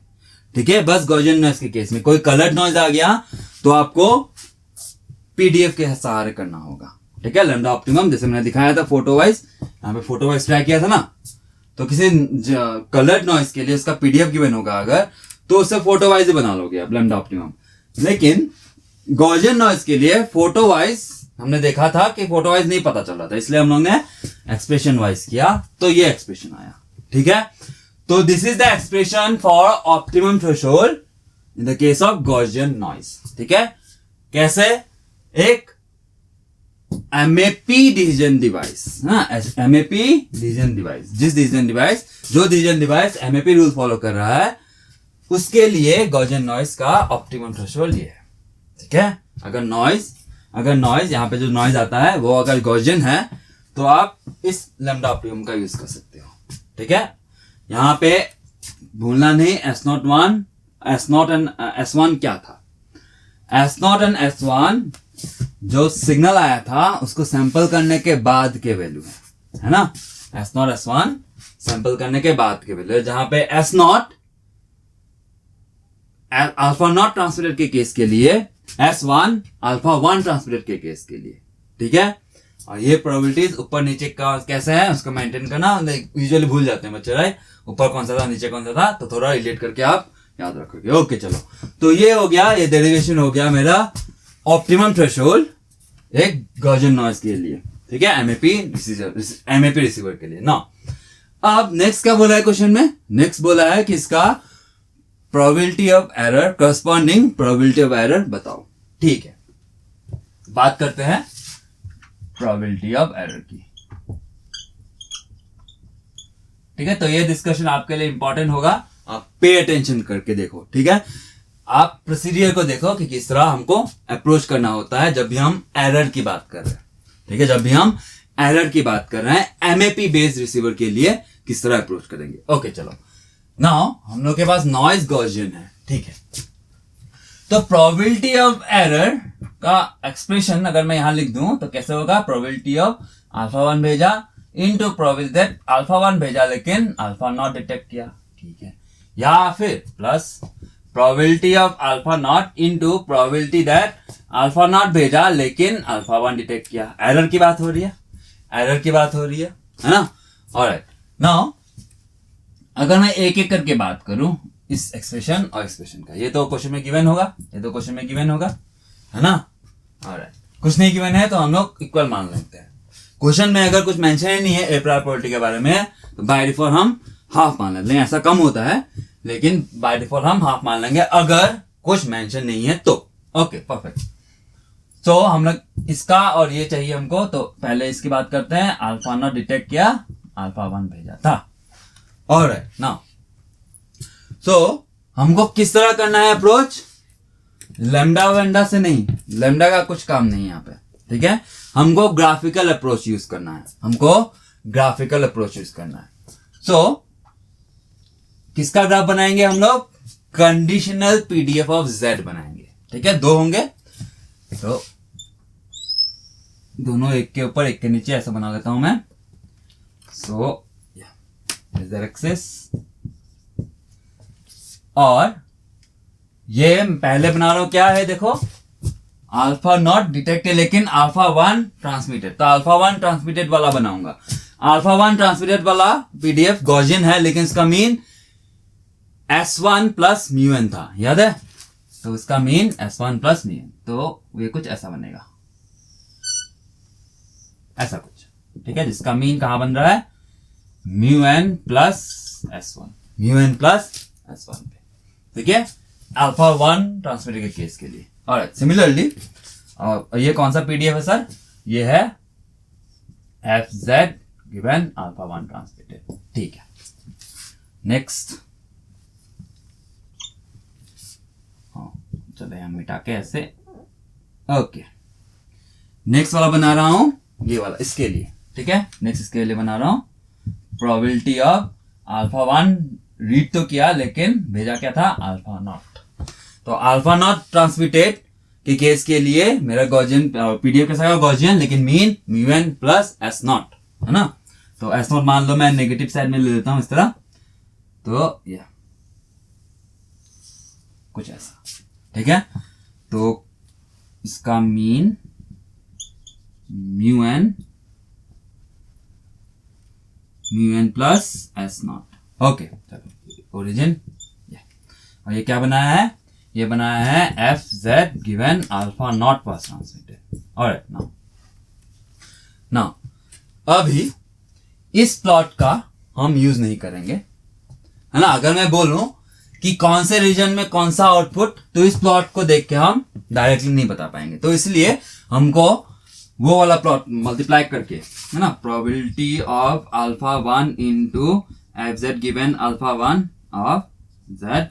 Speaker 1: ठीक है, बस गॉसियन नॉइज के केस में कोई कलर्ड नॉइज आ गया तो आपको पीडीएफ के सहारे करना होगा, ठीक है। लैम्डा ऑप्टिमम जैसे मैंने दिखाया था फोटो वाइज, यहाँ पे फोटो वाइज ट्राई किया था ना, तो किसी कलर्ड नॉइज के लिए उसका पीडीएफ गिवन होगा अगर, तो उसे फोटो वाइज ही बना लोगे आप लैम्डा ऑप्टिमम। लेकिन गॉसियन नॉइज के लिए फोटो वाइज हमने देखा था कि फोटो वाइज नहीं पता चल रहा था, इसलिए हम लोग ने एक्सप्रेशन वाइज किया, तो ये एक्सप्रेशन आया। ठीक है, तो this is the expression for optimum threshold in the case of Gaussian noise. ठीक है, कैसे? एक MAP decision device, MAP decision device, जो decision device MAP rule follow कर रहा है उसके लिए गॉसियन नॉइज का ऑप्टिमम थ्रेशोल्ड ये है। ठीक है, अगर नॉइज यहाँ पे जो नॉइज आता है वो अगर गॉसियन है तो आप इस लैम्डा ऑप्टिमम का यूज कर सकते हो। ठीक है, यहाँ पे भूलना नहीं, S0 एंड S1 क्या था? S0 एंड S1 जो सिग्नल आया था उसको सैंपल करने के बाद के वैल्यू है ना। S0 S1 सैंपल करने के बाद के वैल्यू है, जहां पे S0 अल्फा नॉट ट्रांसमिटेड के केस के लिए, S1 अल्फा 1 ट्रांसमिटेड के केस के लिए। ठीक है, और ये प्रोबेबिलिटीज ऊपर नीचे का कैसे है उसको मेंटेन करना यूजुअली भूल जाते हैं बच्चे, राइट? ऊपर कौन सा था नीचे कौन सा था, तो थोड़ा रिलेट करके आप याद रखोगे। ओके चलो, तो ये हो गया, ये डेरिवेशन हो गया मेरा ऑप्टिमम थ्रेशोल्ड एक गॉसियन नॉइज के लिए। ठीक है, एमएपी रिसीवर के लिए ना। अब नेक्स्ट क्या बोला है क्वेश्चन में? नेक्स्ट बोला है कि इसका probability of error, corresponding probability of error बताओ। ठीक है, बात करते हैं प्रोबेबिलिटी ऑफ एरर की। ठीक है, तो ये डिस्कशन आपके लिए इंपॉर्टेंट होगा, आप पे अटेंशन करके देखो। ठीक है, आप प्रोसीडियर को देखो कि किस तरह हमको अप्रोच करना होता है जब भी हम एरर की बात कर रहे हैं। ठीक है, जब भी हम एरर की बात कर रहे हैं एमएपी बेस्ड रिसीवर के लिए किस तरह अप्रोच करेंगे। ओके चलो, नाउ हम लोग के पास नॉइज गॉसियन है। ठीक है, तो प्रोबेबिलिटी ऑफ एरर का एक्सप्रेशन अगर मैं यहां लिख दूं तो कैसे होगा? प्रोबेबिलिटी ऑफ अल्फा 1 भेजा इनटू प्रोबेबिलिटी दैट अल्फा 1 भेजा लेकिन अल्फा नॉट डिटेक्ट किया। ठीक है, या फिर plus probability of alpha not into probability that alpha not भेजा लेकिन अल्फा 1 डिटेक्ट किया। एरर की बात हो रही है, है ना? ऑलराइट, नाउ अगर मैं एक एक करके बात करूं इस एक्सप्रेशन और एक्सप्रेशन का, ये तो क्वेश्चन में गिवन होगा, है ना? ऑलराइट, कुछ नहीं गिवन है तो हम लोग इक्वल मान लेते हैं। क्वेश्चन में अगर कुछ मेंशन ही नहीं है ए प्रायर प्रोबेबिलिटी के बारे में तो बाय डिफॉल्ट हम हाफ मान लेते हैं। ऐसा कम होता है लेकिन बाय डिफॉल्ट हम हाफ मान लेंगे अगर कुछ मेंशन नहीं है तो। ओके परफेक्ट, तो हम लोग इसका और ये चाहिए हमको, तो पहले इसकी बात करते हैं। अल्फा नॉट डिटेक्ट किया, अल्फा 1 भेजा था। ऑलराइट, नाउ सो हमको किस तरह करना है अप्रोच? लैम्डा वेंडा से नहीं, लैम्डा का कुछ काम नहीं यहाँ पे। ठीक है, हमको ग्राफिकल अप्रोच यूज करना है। सो किसका ग्राफ बनाएंगे हम लोग? कंडीशनल पीडीएफ ऑफ जेड बनाएंगे। ठीक है, दो होंगे तो दोनों एक के ऊपर एक के नीचे ऐसा बना लेता हूं मैं। सो एक्सेस, और ये पहले बना रहा हूं क्या है देखो, अल्फा नॉट डिटेक्टेड लेकिन अल्फा 1 ट्रांसमिटेड, तो अल्फा 1 ट्रांसमिटेड वाला बनाऊंगा। अल्फा 1 ट्रांसमिटेड वाला पीडीएफ गॉसियन है लेकिन इसका mean S1 plus mu N था, याद है? तो इसका mean S1 plus mu N, तो ये कुछ ऐसा बनेगा, ऐसा कुछ। ठीक है, जिसका मीन कहां बन रहा है? म्यू एन प्लस S1 पे। ठीक है, अल्फा 1 ट्रांसमिटेड के केस के लिए। ऑलराइट, सिमिलरली और ये कौन सा पीडीएफ है सर? ये है FZ गिवन अल्फा 1 ट्रांसमिटेड। ठीक है, नेक्स्ट, चले हम मिटा के ऐसे। ओके, नेक्स्ट वाला बना रहा हूं, ये वाला इसके लिए। ठीक है, नेक्स्ट इसके लिए बना रहा हूं प्रोबेबिलिटी ऑफ अल्फा 1 रीड तो किया लेकिन भेजा क्या था? Alpha not. तो अल्फा नॉट ट्रांसमिटेड के केस के लिए मेरा गॉसियन पीडीएफ कैसा है? गॉसियन, लेकिन mean mu n plus S not, है ना? तो S नॉट मान लो मैं नेगेटिव साइड में ले लेता हूं इस तरह, तो या कुछ ऐसा। ठीक है, तो इसका mean mu n mu n plus s not. Okay चलो ओरिजिन, और ये क्या बनाया है, ये बनाया है f z given alpha not pass transmitted. Alright now अभी इस प्लॉट का हम यूज नहीं करेंगे, है ना। अगर मैं बोलूं कि कौन से रीजन में कौन सा आउटपुट, तो इस प्लॉट को देख के हम डायरेक्टली नहीं बता पाएंगे। तो इसलिए हमको वो वाला प्लॉट मल्टीप्लाई करके, है ना, probability of alpha 1 into F z given alpha 1 of Z,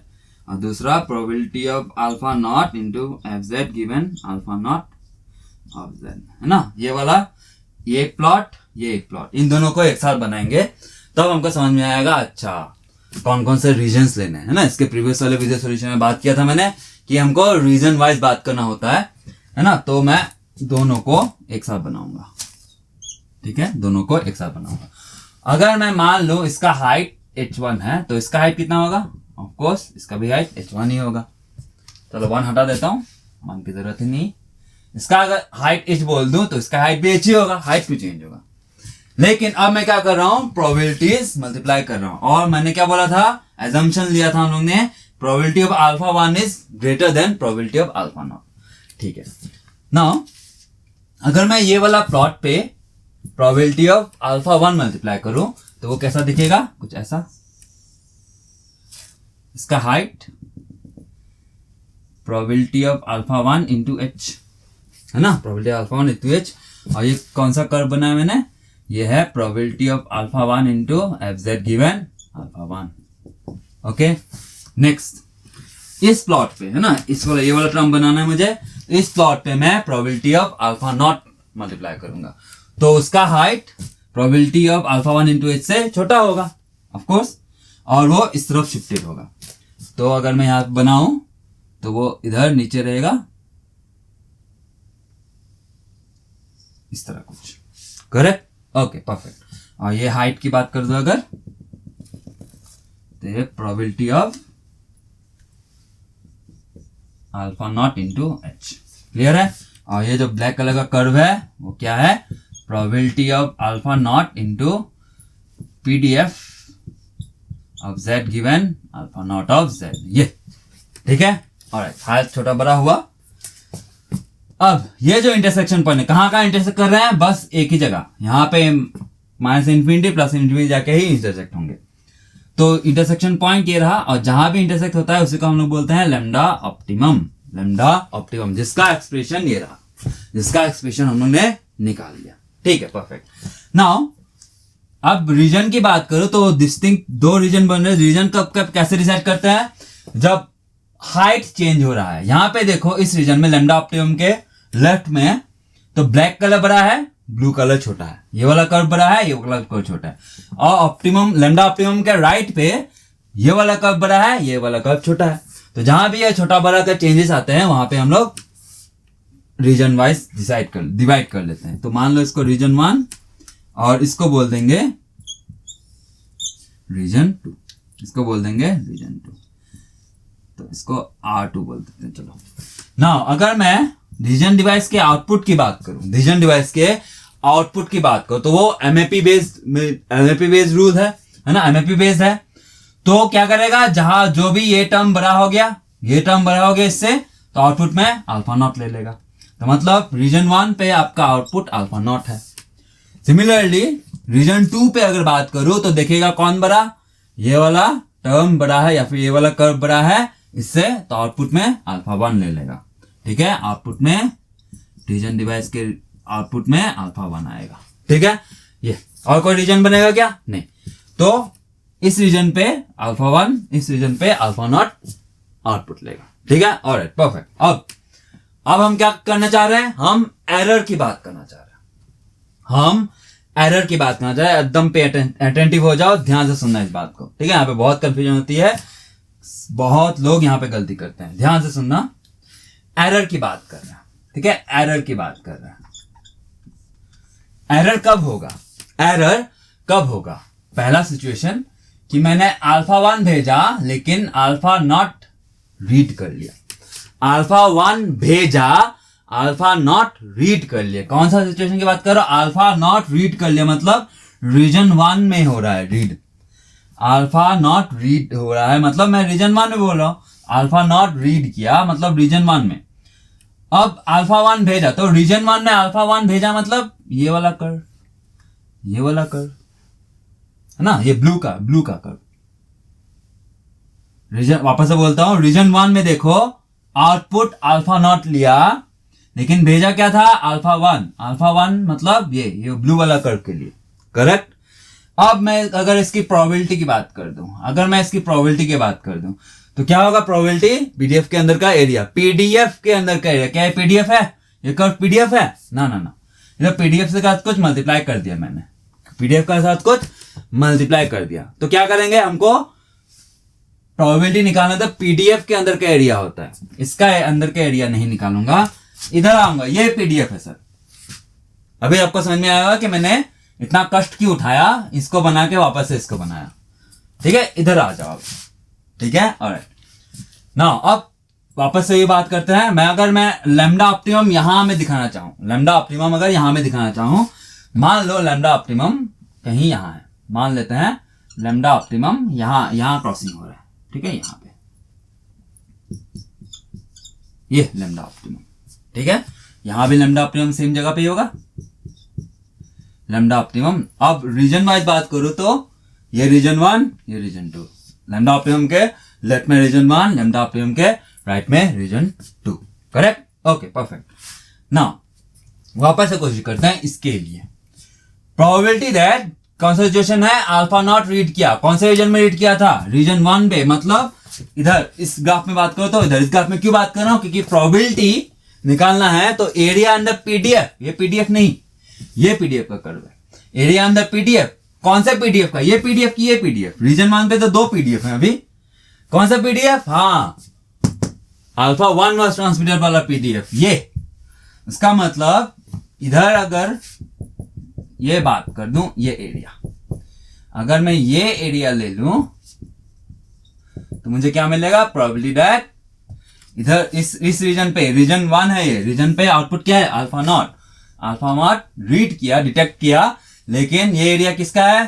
Speaker 1: और दूसरा probability of alpha not into F z given alpha not of Z, है ना। ये वाला, ये एक प्लॉट, ये एक प्लॉट, इन दोनों को एक साथ बनाएंगे तब हमको समझ में आएगा अच्छा कौन कौन से रीजन्स लेने हैं, है ना। इसके प्रीवियस वाले वीडियो सॉल्यूशन में बात किया था मैंने कि हमको रीजन वाइज बात करना होता है ना। तो मैं दोनों को एक साथ बनाऊंगा, ठीक है, दोनों को एक साथ बनाऊंगा। अगर मैं मान लूं इसका हाइट h1 है, तो इसका हाइट कितना होगा, ऑफ कोर्स इसका भी हाइट h1 ही होगा। चलो 1 हटा देता हूं, 1 की जरूरत ही नहीं। इसका अगर हाइट h बोल दूं तो इसका हाइट भी h ही होगा, हाइट क्यों चेंज होगा। लेकिन अब मैं क्या कर रहा हूं, प्रोबेबिलिटीज मल्टीप्लाई कर रहा हूं, और मैंने क्या बोला था, एजम्पशन लिया था हम लोग ने, probability of alpha 1 is greater than probability of alpha not. ठीक है, नाउ अगर मैं ये वाला प्लॉट पे प्रोबेबिलिटी ऑफ अल्फा 1 मल्टीप्लाई करूं तो वो कैसा दिखेगा, कुछ ऐसा। इसका height probability of alpha 1 into H, है ना, probability of alpha 1 into H. और ये कौन सा कर्व बनाया मैंने, ये है probability of alpha 1 into F z given alpha 1। Okay, next इस प्लॉट पे, है ना, इस वाला ये वाला टर्म बनाना है मुझे। इस प्लॉट पे मैं probability of alpha not multiply करूंगा, तो उसका height probability of alpha 1 into H से छोटा होगा ऑफ कोर्स, और वो इस तरफ शिफ्टेड होगा। तो अगर मैं यहां बनाऊं तो वो इधर नीचे रहेगा, इस तरह कुछ, करेक्ट। Okay perfect. और ये हाइट की बात कर दो अगर, तो ये probability of alpha not into H, clear है। और ये जो ब्लैक कलर का कर्व है वो क्या है, probability of alpha not into PDF of Z given alpha not of Z, ये ठीक है। ऑलराइट, हाइट छोटा बड़ा हुआ। अब ये जो इंटरसेक्शन पॉइंट है, कहां कहां इंटरसेक्ट कर रहे हैं, बस एक ही जगह, यहां पे माइनस इन्फिनिटी प्लस इन्फिनिटी जाके ही इंटरसेक्ट होंगे। तो इंटरसेक्शन पॉइंट ये रहा, और जहां भी इंटरसेक्ट होता है उसी को हम लोग बोलते हैं लैम्डा ऑप्टिमम, लैम्डा ऑप्टिमम, जिसका एक्सप्रेशन ये रहा, जिसका एक्सप्रेशन हम लोग ने निकाल लिया। ठीक है, परफेक्ट। नाउ अब रीजन की बात करो तो डिस्टिंक्ट दो रीजन बन रहे हैं। रीजन कब कब कैसे डिसाइड करते हैं, जब हाइट चेंज हो रहा है। यहां पे देखो इस रीजन में लैम्डा ऑप्टिमम के लेफ्ट में तो ब्लैक कलर बड़ा है, ब्लू कलर छोटा है, ये वाला कर्व बड़ा है, ये वाला कर्व छोटा है। और ऑप्टिमम, लैम्डा ऑप्टिमम के राइट पे ये वाला कर्व बड़ा है, ये वाला कर्व छोटा है। तो जहां भी ये छोटा बड़ा का चेंजेस आते हैं वहां पे हम लोग रीजन वाइज डिवाइड कर लेते हैं। तो मान लो इसको रीजन 1 और इसको बोल देंगे रीजन 2, इसको बोल देंगे रीजन 2, तो इसको R2 बोल देते हैं। चलो नाउ अगर मैं रीजन डिवाइस के आउटपुट की बात करूं, रीजन डिवाइस के आउटपुट की बात करूं, तो वो एमएपी बेस्ड रूल है ना, एमएपी बेस्ड है। तो क्या करेगा, जहां जो भी ये टर्म बड़ा हो गया, ये टर्म बड़ा हो गया इससे, तो आउटपुट में अल्फा नॉट ले लेगा। तो मतलब रीजन 1 पे आपका आउटपुट अल्फा नॉट है। सिमिलरली रीजन 2 पे अगर बात करूं तो देखेगा कौन बड़ा, ये वाला टर्म बड़ा है या फिर ये वाला कर्व बड़ा है इससे, तो आउटपुट में अल्फा 1 ले लेगा। ठीक है, आउटपुट में रीजन डिवाइस के आउटपुट में अल्फा 1 आएगा। ठीक है, ये और कोई रीजन बनेगा क्या, नहीं। तो इस रीजन पे अल्फा 1, इस रीजन पे अल्फा नॉट आउटपुट लेगा। ठीक है, ऑलराइट परफेक्ट। अब हम क्या करना चाह रहे हैं, हम एरर की बात करना चाह रहे हैं, हम एरर की बात करना चाह रहे हैं। एकदम पे अटेंटिव हो जाओ, ध्यान से सुनना इस बात को। ठीक है, यहाँ पे बहुत कंफ्यूजन होती है, बहुत लोग यहाँ पे गलती करते हैं, ध्यान से सुनना। एरर की बात कर रहे हैं, ठीक है, एरर की बात कर रहे हैं। एरर कब होगा, एरर कब होगा, पहला सिचुएशन कि मैंने अल्फा 1 भेजा लेकिन अल्फा नॉट रीड कर लिया, अल्फा 1 भेजा अल्फा नॉट रीड कर लिया। कौन सा सिचुएशन की बात करो, अल्फा नॉट रीड कर लिया, मतलब रीजन 1 में हो रहा है रीड, अल्फा नॉट रीड हो रहा है, मतलब मैं रीजन 1 में बोल रहा हूँ, अल्फा नॉट रीड किया मतलब रीजन 1 में। अब अल्फा 1 भेजा तो रीजन 1 में अल्फा 1 भेजा मतलब ये वाला कर्व, ये वाला कर्व है ना, ये ब्लू का कर्व। रीजन, वापस से बोलता हूं, रीजन 1 में देखो आउटपुट अल्फा नॉट लिया, लेकिन भेजा क्या था, अल्फा 1। अल्फा 1 मतलब ये ब्लू वाला कर्व के लिए, करेक्ट। अब मैं अगर इसकी प्रोबेबिलिटी की बात कर दूं, तो क्या होगा प्रोबेबिलिटी, पीडीएफ के अंदर का एरिया, पीडीएफ के अंदर का एरिया, क्या है पीडीएफ है, ये कर्व पीडीएफ है ना, इधर पीडीएफ के साथ कुछ मल्टीप्लाई कर दिया मैंने, पीडीएफ के साथ कुछ मल्टीप्लाई कर दिया, तो क्या करेंगे, हमको प्रोबेबिलिटी निकालना था, पीडीएफ के अंदर का एरिया होता है, इसका अंदर का एरिया नहीं निकालूंगा, इधर आऊंगा, ये पीडीएफ है सर। अभी आपको समझ में आएगा कि मैंने इतना कष्ट क्यों उठाया, इसको बना के वापस से इसको बनाया, ठीक है, इधर आ जाओ, ठीक है। ऑलराइट, नाउ अब वापस से ये बात करते हैं, अगर मैं लैम्डा ऑप्टिमम यहां में दिखाना चाहूं, लैम्डा ऑप्टिमम अगर यहां में दिखाना चाहूं, मान लो लैम्डा ऑप्टिमम कहीं यहां है, मान लेते हैं लैम्डा ऑप्टिमम यहां क्रॉसिंग हो रहा है, ठीक है, यहां पे ये लैम्डा ऑप्टिमम, ठीक है, यहां भी लैम्डा ऑप्टिमम सेम जगह पे ही होगा, लैम्डा ऑप्टिमम। अब रीजन वाइज बात करूं तो ये रीजन 1, ये रीजन 2, लैम्डा ऑप्टिमम के लेफ्ट में रीजन 1, लैम्डा ऑप्टिमम के राइट में region 2, correct, okay, perfect. Now वापस से कोशिश करते हैं इसके लिए, प्रोबेबिलिटी दैट कौन सा सिचुएशन है, अल्फा नॉट रीड किया, कौन से रीजन में रीड किया था, रीजन 1 पे, मतलब इधर इस ग्राफ में बात करो तो इधर, इस ग्राफ में क्यों बात कर रहा हूं, क्योंकि प्रोबेबिलिटी निकालना है तो एरिया अंडर पीडीएफ, ये पीडीएफ नहीं, ये पीडीएफ का कर्व है, एरिया अंडर पीडीएफ, कौन सा पीडीएफ का, ये पीडीएफ की ये पीडीएफ, रीजन 1 पे तो 2 पीडीएफ है अभी, कौन सा पीडीएफ, हाँ अल्फा 1 वाज ट्रांसमिटेड वाला पीडीएफ, ये इसका मतलब इधर अगर ये बात कर दूं, ये एरिया, अगर मैं ये एरिया ले लूं तो मुझे क्या मिलेगा, प्रोबेबिलिटी दैट इधर इस रीजन पे, रीजन 1 है ये, रीजन पे आउटपुट क्या है, अल्फा नॉट रीड किया, डिटेक्ट किया, लेकिन ये एरिया किसका है,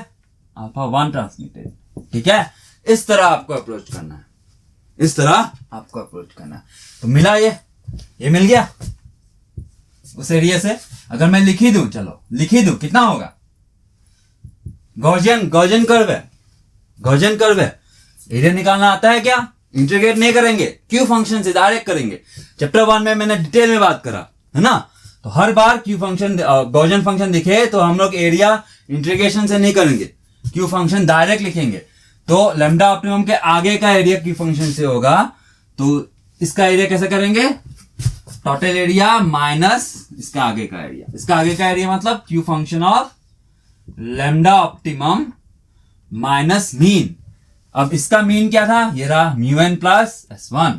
Speaker 1: अल्फा 1 ट्रांसमिटेड, ठीक है। इस तरह आपको अप्रोच करना है, इस तरह आपको अप्रोच करना है। तो मिला ये मिल गया उस एरिया से। अगर मैं लिख ही दूं, चलो लिख ही दूं, कितना होगा, गॉसियन कर्व है, एरिया निकालना आता है क्या, इंटीग्रेट नहीं करेंगे, क्यू फंक्शन से डायरेक्ट करेंगे। चैप्टर 1 में मैंने डिटेल में बात करा है ना, तो हर बार क्यू फंक्शन, गॉसियन फंक्शन दिखे तो हम लोग एरिया इंटीग्रेशन से नहीं करेंगे, क्यू फंक्शन डायरेक्ट लिखेंगे। तो लैम्डा ऑप्टिमम के आगे का एरिया क्यू फंक्शन से होगा, तो इसका एरिया कैसे करेंगे, टोटल एरिया माइनस इसका आगे का एरिया, मतलब Q function of lambda optimum minus mean. अब इसका मीन क्या था, ये रहा म्यू एन प्लस S1,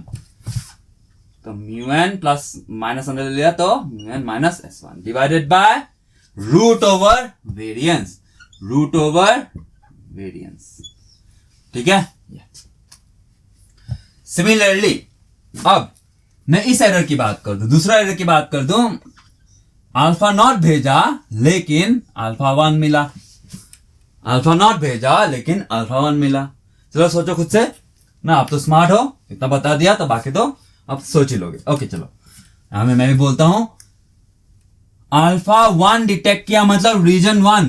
Speaker 1: तो म्यू एन प्लस माइनस अंदर ले लिया तो mu N minus S1 divided by root over variance, ठीक है। सिमिलरली अब मैं इस एरर की बात कर दूं, दूसरा एरर की बात कर दूं, अल्फा नॉट भेजा लेकिन अल्फा 1 मिला, चलो सोचो खुद से ना, आप तो स्मार्ट हो, इतना बता दिया तो बाकी तो अब सोच ही लोगे। ओके चलो, यहां में मैं भी बोलता हूं, अल्फा 1 डिटेक्ट किया मतलब रीजन 1,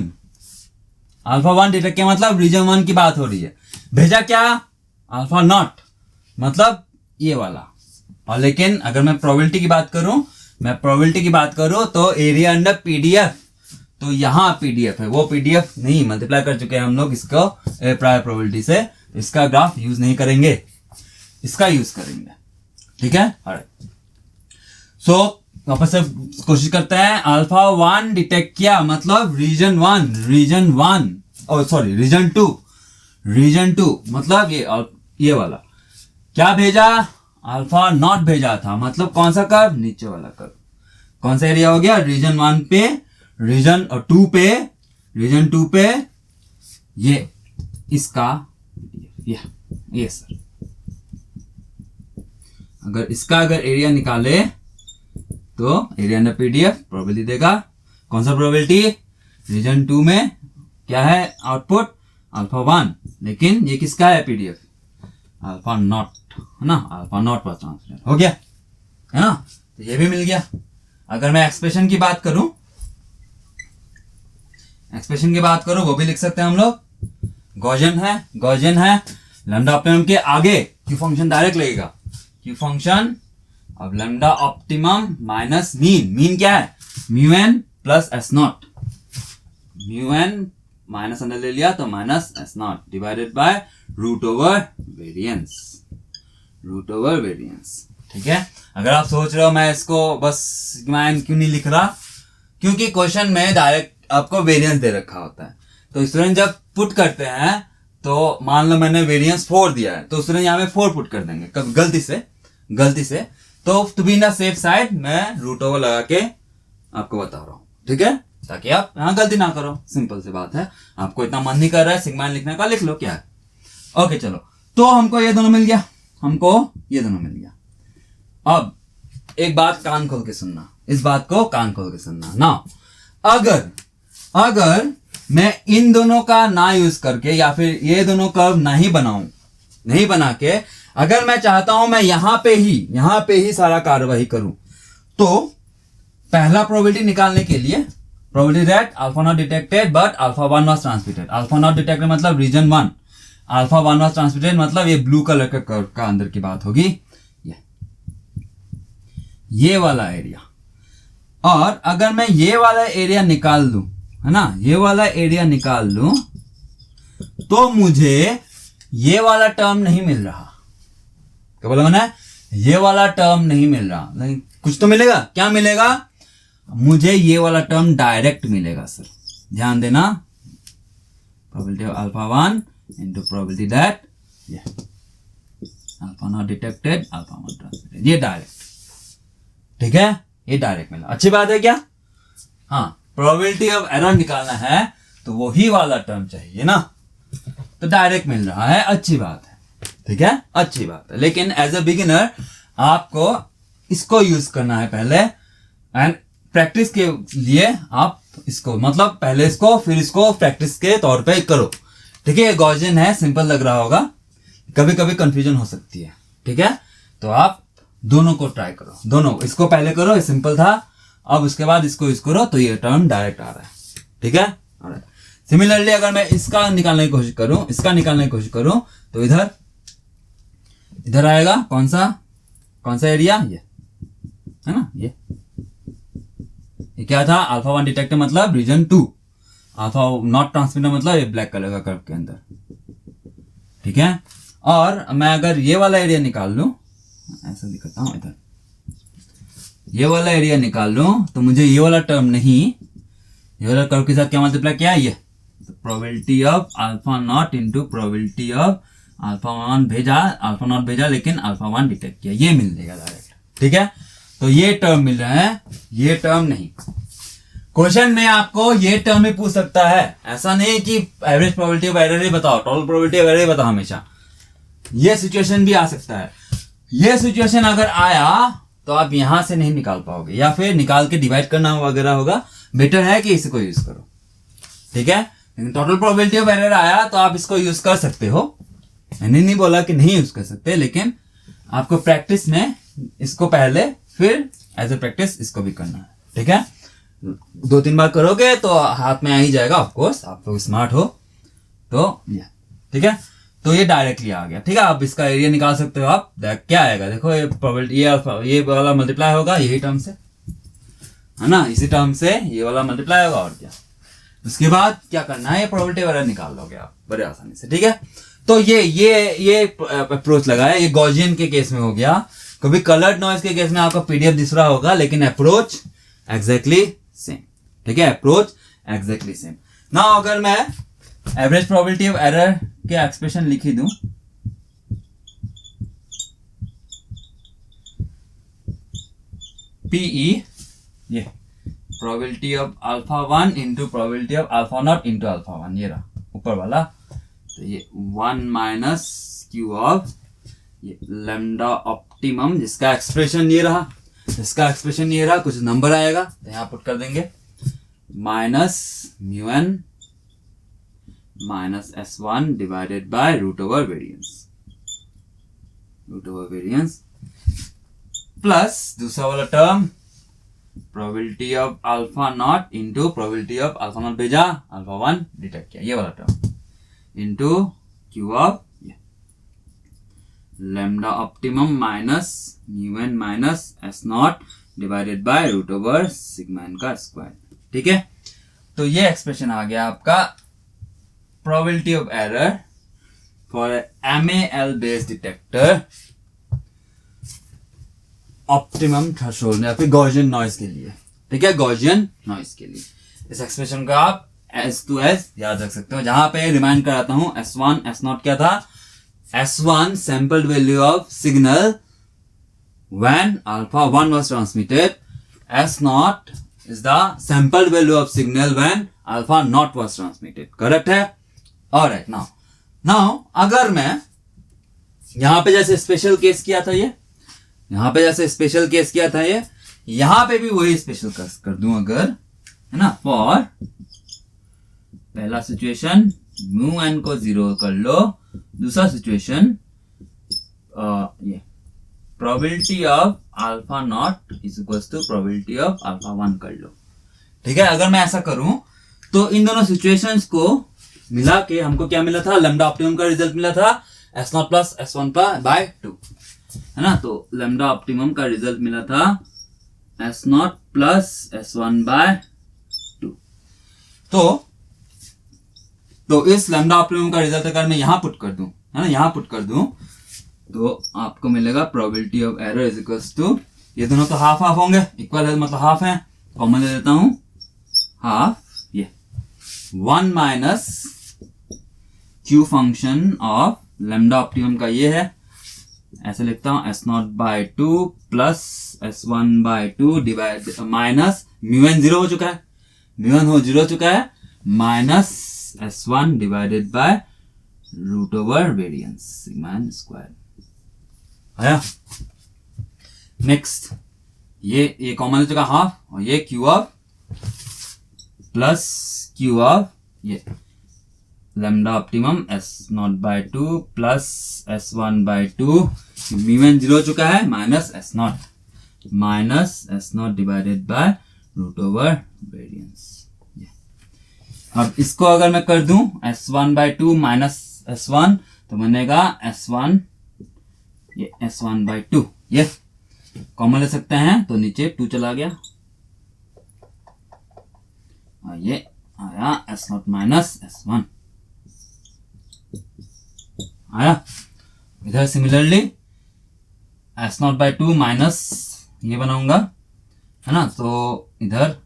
Speaker 1: रीजन 1 की बात हो रही है, भेजा क्या, अल्फा नॉट मतलब ये वाला, और लेकिन अगर मैं प्रोबेबिलिटी की बात करूं तो एरिया अंडर पीडीएफ, तो यहां पीडीएफ है, वो पीडीएफ नहीं, मल्टीप्लाई कर चुके हैं हम लोग इसको प्रायर प्रोबेबिलिटी से, इसका ग्राफ यूज नहीं करेंगे, इसका यूज करेंगे, ठीक है। ऑलराइट, सो वापस से कोशिश करते हैं, अल्फा 1 डिटेक्ट किया मतलब रीजन 2 मतलब ये वाला, क्या भेजा, अल्फा नॉट भेजा था, मतलब कौन सा कर्व, नीचे वाला कर्व, कौन सा एरिया हो गया, रीजन 1 पे, रीजन 2 पे ये इसका ये सर, अगर एरिया निकाले तो एरिया अंडर पीडीएफ प्रोबेबिलिटी देगा, कौन सा प्रोबेबिलिटी, रीजन 2 में क्या है आउटपुट? अल्फा 1, लेकिन ये किसका है पीडीएफ? अल्फा नॉट, है ना, अल्फा नॉट पर ट्रांसमिटेड हो गया, है ना, तो ये भी मिल गया। अगर मैं एक्सप्रेशन की बात करूं, वो भी लिख सकते हैं हम लोग। गॉसियन है, लैम्डा ऑप्टिमम के आगे क्यू फंक्शन डायरेक्ट लगेगा, क्यू फंक्शन अब लैम्डा ऑप्टिमम माइनस मीन क्या है? Mu n plus s not, mu N minus अंदर ले लिया तो minus S not divided by root over variance, ठीक है। अगर आप सोच रहे हो मैं इसको बस सिग्मा एन क्यों नहीं लिख रहा, क्योंकि क्वेश्चन में डायरेक्ट आपको वेरिएंस दे रखा होता है, तो स्टूडेंट जब पुट करते हैं तो मान लो मैंने वेरिएंस 4 दिया है तो स्टूडेंट यहाँ में 4 पुट कर देंगे कब गलती से, तो to be in the safe side मैं रूट ओवर लगा के आपको बता रहा हूँ, ठीक है, ताकि आप यहाँ गलती ना करो। सिंपल सी बात है, आपको इतना मन नहीं कर रहा है सिग्मा एन लिखने का, लिख लो क्या है। ओके चलो, तो हमको ये दोनों मिल गया, अब एक बात कान खोल के सुनना, इस बात को कान खोल के सुनना ना। अगर मैं इन दोनों का ना यूज करके या फिर ये दोनों कर्व नहीं बना के अगर मैं चाहता हूं मैं यहां पे ही सारा कार्यवाही करूं, तो पहला प्रोबेबिलिटी निकालने के लिए probability that alpha not detected but alpha 1 was transmitted, alpha not detected मतलब रीजन 1, अल्फा 1 वाज ट्रांसमिटेड मतलब ये ब्लू कलर के कर्व का अंदर की बात होगी, ये वाला एरिया। और अगर मैं ये वाला एरिया निकाल दूं, है ना, ये वाला एरिया निकाल लूं, तो मुझे ये वाला टर्म नहीं मिल रहा। क्या बोला मैंने? ये वाला टर्म नहीं मिल रहा, नहीं कुछ तो मिलेगा। क्या मिलेगा? मुझे ये वाला टर्म डायरेक्ट मिलेगा सर, ध्यान देना, probability of alpha 1 into probability that alpha not detected alpha 1 transmitted, ये डायरेक्ट, ठीक है, ये डायरेक्ट मिला। अच्छी बात है क्या? हाँ, प्रोबेबिलिटी ऑफ एरर निकालना है तो वही वाला टर्म चाहिए ना, तो डायरेक्ट मिल रहा है, अच्छी बात है, ठीक है, अच्छी बात है। लेकिन एज अ बिगिनर आपको इसको यूज करना है पहले, एंड प्रैक्टिस के लिए आप इसको मतलब पहले इसको फिर इसको प्रैक्टिस के तौर पे करो, ठीक है। गॉसियन है, सिंपल लग रहा होगा, कभी कभी कंफ्यूजन हो सकती है, ठीक है, तो आप दोनों को ट्राई करो, दोनों इसको पहले करो, ये सिंपल था, अब उसके बाद इसको यूज करो तो ये टर्म डायरेक्ट आ रहा है, ठीक है। सिमिलरली अगर मैं इसका निकालने की कोशिश करूं तो इधर आएगा कौन सा एरिया, ये है ना, ये क्या था? अल्फा 1 डिटेक्टर मतलब रीजन 2, अल्फा नॉट ट्रांसमिटर मतलब ये ब्लैक कलर का कर्व के अंदर, ठीक है। और मैं अगर ये वाला एरिया निकाल लूं, ऐसा दिखाता हूं, इधर ये वाला एरिया निकाल लूं तो मुझे ये वाला टर्म नहीं, ये वाला कर्व के साथ क्या मल्टीप्लाई किया, ये probability of alpha not into probability of alpha 1 भेजा, अल्फा नॉट भेजा लेकिन अल्फा 1 डिटेक्ट किया, ये मिल जाएगा डायरेक्ट, ठीक है। तो ये टर्म मिल रहा है, ये टर्म नहीं। क्वेश्चन में आपको ये टर्म ही पूछ सकता है, ऐसा नहीं कि एवरेज प्रोबेबिलिटी ऑफ एरर ही बताओ, टोटल प्रोबेबिलिटी ऑफ एरर ही बताओ, हमेशा ये सिचुएशन भी आ सकता है। ये सिचुएशन अगर आया तो आप यहां से नहीं निकाल पाओगे, या फिर निकाल के डिवाइड करना वगैरह होगा, बेटर है कि इसको यूज करो, ठीक है। लेकिन टोटल प्रोबेबिलिटी ऑफ एरर आया तो आप इसको यूज कर सकते हो, मैंने नहीं बोला कि नहीं यूज कर सकते, लेकिन आपको प्रैक्टिस में इसको पहले फिर एज ए प्रैक्टिस इसको भी करना है, ठीक है। 2-3 बार करोगे तो हाथ में आ ही जाएगा, ऑफकोर्स आप लोग स्मार्ट हो तो, ठीक है। तो ये डायरेक्टली आ गया, ठीक है। आप इसका एरिया निकाल सकते हो, आप क्या आएगा देखो, ये प्रोबेबिलिटी ये वाला मल्टीप्लाई होगा यही टर्म से, है ना, इसी टर्म से ये वाला मल्टीप्लाई होगा, और क्या। उसके बाद क्या करना है, ये प्रोबेबिलिटी वाला निकाल लोगे आप बड़े आसानी से, ठीक है। तो ये अप्रोच लगा है, ये गॉसियन के केस में हो गया। कभी कलर्ड नॉइज के केस में आपको पीडीएफ दिख रहा होगा, लेकिन अप्रोच एग्जैक्टली सेम, ठीक है, अप्रोच एग्जैक्टली सेम। नाउ अगर मैं एवरेज प्रोबेबिलिटी ऑफ एरर के एक्सप्रेशन लिख ही दूं, पीई ये probability of alpha 1 into probability of alpha not into alpha 1, ये रहा ऊपर वाला, तो ये 1 माइनस क्यू ऑफ ये लैम्डा ऑप्टिमम, जिसका एक्सप्रेशन ये रहा, कुछ नंबर आएगा तो यहां पुट कर देंगे, minus mu N minus S1 divided by root over variance plus दूसरा वाला term probability of alpha not into probability of alpha not भेजा अल्फा 1 डिटेक्ट किया, ये वाला term into Q of lambda optimum minus mu N minus S not divided by root over sigma N का square. ठीक है, तो ये expression आ गया आपका probability of error for MAL based detector optimum threshold या फिर गॉसियन नॉइज के लिए। ठीक है, गॉसियन नॉइज के लिए इस एक्सप्रेशन का आप एस टू एस याद रख सकते हो। जहां पे रिमाइंड कराता हूं S1 S0 क्या था, S1 sampled value of signal when alpha 1 was transmitted, S0 is the sampled value of signal when alpha not was transmitted. Correct है? Alright, now अगर मैं यहां पे जैसे स्पेशल केस किया था यहां पे जैसे स्पेशल केस किया था यहां पे भी वही स्पेशल केस कर दूं अगर, है ना, फॉर पहला सिचुएशन म्यू एन को 0 कर लो, दूसरा सिचुएशन ये probability of alpha naught is equals to probability of alpha 1 कर लो। ठीक है, अगर मैं ऐसा करूं तो इन दोनों सिचुएशंस को मिला के हमको क्या मिला था, लैम्डा ऑप्टिमम का रिजल्ट मिला था S0 प्लस S1 बाय 2, है ना। तो लैम्डा ऑप्टिमम का रिजल्ट मिला था S0 प्लस S1 बाय 2। तो इस लैम्डा ऑप्टिमम का रिजल्ट अगर मैं यहां पुट कर दूं, है ना, यहां पुट कर दूं तो आपको मिलेगा probability of error is equals to, ये दोनों तो हाफ हाफ होंगे, इक्वल है मतलब हाफ है, कॉमन ले लेता हूं हाफ, ये 1 minus Q function of lambda optimum का ये है, ऐसे लिखता हूं S0 by 2 plus S1 by 2 divide minus mu N 0 हो चुका है, म्यू एन 0 हो चुका है, minus S1 divided by root over variance sigma N square आया। नेक्स्ट ये कॉमन ले चुका हाफ, और ये Q of plus Q of ये lambda optimum S0 by 2 plus S1 by 2, mu N 0 हो चुका है, minus S0 divided by root over variance. अब इसको अगर मैं कर दूं S1 बाय 2 माइनस S1 तो बनेगा S1 ये S1 बाय 2, ये कॉमन ले सकते हैं तो नीचे 2 चला गया, और ये आया S0 माइनस S1 आया। इधर सिमिलरली S0 बाय 2 माइनस ये बनाऊंगा, है ना, तो इधर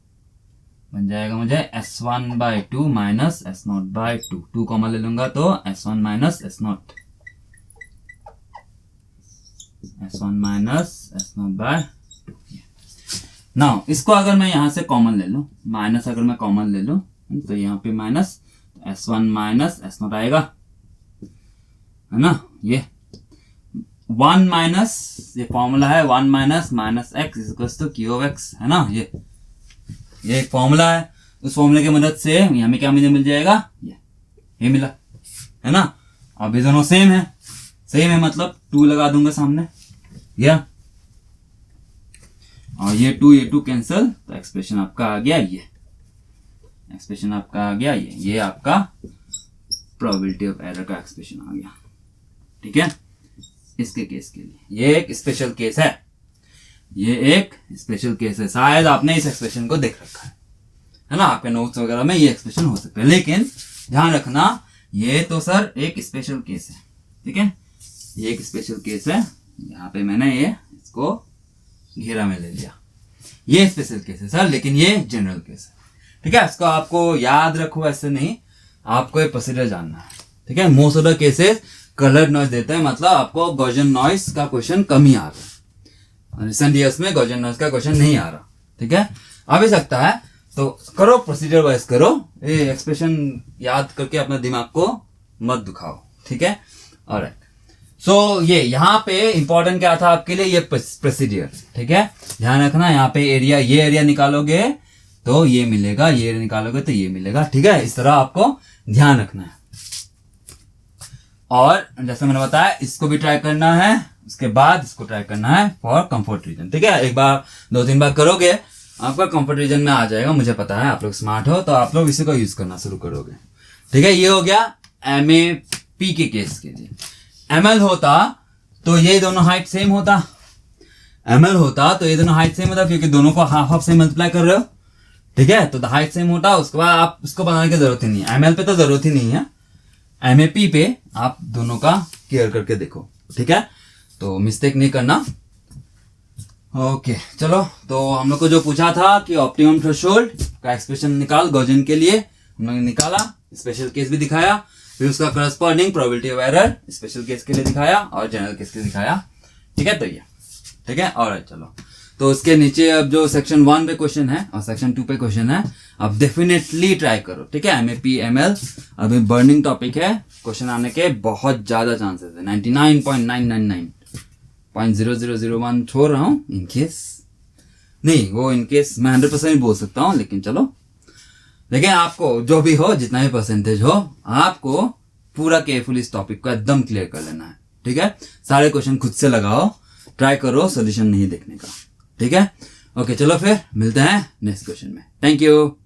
Speaker 1: बन जाएगा मुझे S1 by 2 minus S0 by 2, 2 common ले लूंगा तो S1 minus S0 by 2। Now इसको अगर मैं यहां से कॉमन ले लूं, माइनस अगर मैं कॉमन ले लूं तो यहाँ पे माइनस S1 माइनस S0 आएगा, है ना, ये 1 माइनस ये फॉर्मूला है 1 minus minus X is equals to Q of X, है ना, ये एक फॉर्मूला है, उस फॉर्मूले की मदद से हमें क्या मिल जाएगा, ये मिला, है ना। अब ये दोनों सेम है मतलब 2 लगा दूंगा सामने, या और ये 2 कैंसिल, तो एक्सप्रेशन आपका आ गया ये आपका प्रोबेबिलिटी ऑफ एरर का एक्सप्रेशन आ गया। ठीक है, इसके केस के लिए ये एक स्पेशल केस है, शायद आपने इस एक्सप्रेशन को देख रखा है ना, आपके नोट्स वगैरह में ये एक्सप्रेशन हो सकता है, लेकिन ध्यान रखना ये तो सर एक स्पेशल केस है। ठीक है, ये एक स्पेशल केस है, यहाँ पे मैंने ये इसको घेरा में ले लिया, ये स्पेशल केस है सर, लेकिन ये जनरल केस है। ठीक है, इसको आपको याद रखो, ऐसे नहीं, आपको ये प्रोसीजर जानना है। ठीक है, most of the cases coloured noise देते हैं, मतलब आपको गॉसियन नॉइज का क्वेश्चन कम ही आ रहा है, रिसेंट ईयर्स में गॉसियन नॉइज का क्वेश्चन नहीं आ रहा। ठीक है, आ भी सकता है, तो करो प्रोसीजर वाइज करो, ये एक्सप्रेशन याद करके अपने दिमाग को मत दुखाओ। ठीक है, ऑलराइट, सो ये यहाँ पे इंपॉर्टेंट क्या था आपके लिए, ये प्रोसीजर। ठीक है, ध्यान रखना, यहाँ पे एरिया, ये एरिया निकालोगे तो ये मिलेगा, ये एरिया निकालोगे तो ये मिलेगा। ठीक है, इस तरह आपको ध्यान रखना है। और जैसे मैंने बताया इसको भी ट्राई करना है, उसके बाद इसको ट्राई करना है फॉर कंफर्ट रीजन। ठीक है, एक बार 2-3 बार करोगे आपका कंफर्ट रीजन में आ जाएगा। मुझे पता है आप लोग स्मार्ट हो तो आप लोग इसी को यूज करना शुरू करोगे। ठीक है, ये हो गया MAP के केस के लिए। ML होता तो ये दोनों हाइट सेम होता, ML होता तो ये दोनों हाइट सेम होता, क्योंकि दोनों को हाफ हाफ से मल्टीप्लाई कर रहे हो। ठीक है, तो हाइट सेम होता, उसके बाद आप उसको बनाने की जरूरत ही नहीं है। ML पे तो जरूरत ही नहीं है, MAP पे आप दोनों का केयर करके देखो। ठीक है, तो मिस्टेक नहीं करना। ओके चलो, तो हम लोग को जो पूछा था कि ऑप्टिमम थ्रेशोल्ड का एक्सप्रेशन निकाल गॉसियन के लिए, हम लोग ने निकाला, स्पेशल केस भी दिखाया, फिर उसका corresponding probability of error special case के लिए दिखाया और जनरल केस के लिए दिखाया। ठीक है, तो ये ठीक है। और चलो, तो उसके नीचे अब जो सेक्शन 1 पे क्वेश्चन है और सेक्शन 2 पे क्वेश्चन है, अब डेफिनेटली ट्राई करो। ठीक है, MAP ML अभी बर्निंग टॉपिक है, क्वेश्चन आने के बहुत ज्यादा चांसेस है, 99.999.0001 छोड़ रहा हूँ इनकेस नहीं, वो इनकेस मैं 100% ही बोल सकता हूँ, लेकिन चलो, लेकिन आपको जो भी हो, जितना भी परसेंटेज हो, आपको पूरा केयरफुल इस टॉपिक को एकदम क्लियर कर लेना है। ठीक है, सारे क्वेश्चन खुद से लगाओ, ट्राई करो सॉल्यूशन नहीं देखने का। ठीक है, ओके चलो फिर मिलते हैं नेक्स्ट क्वेश्चन में। Thank you.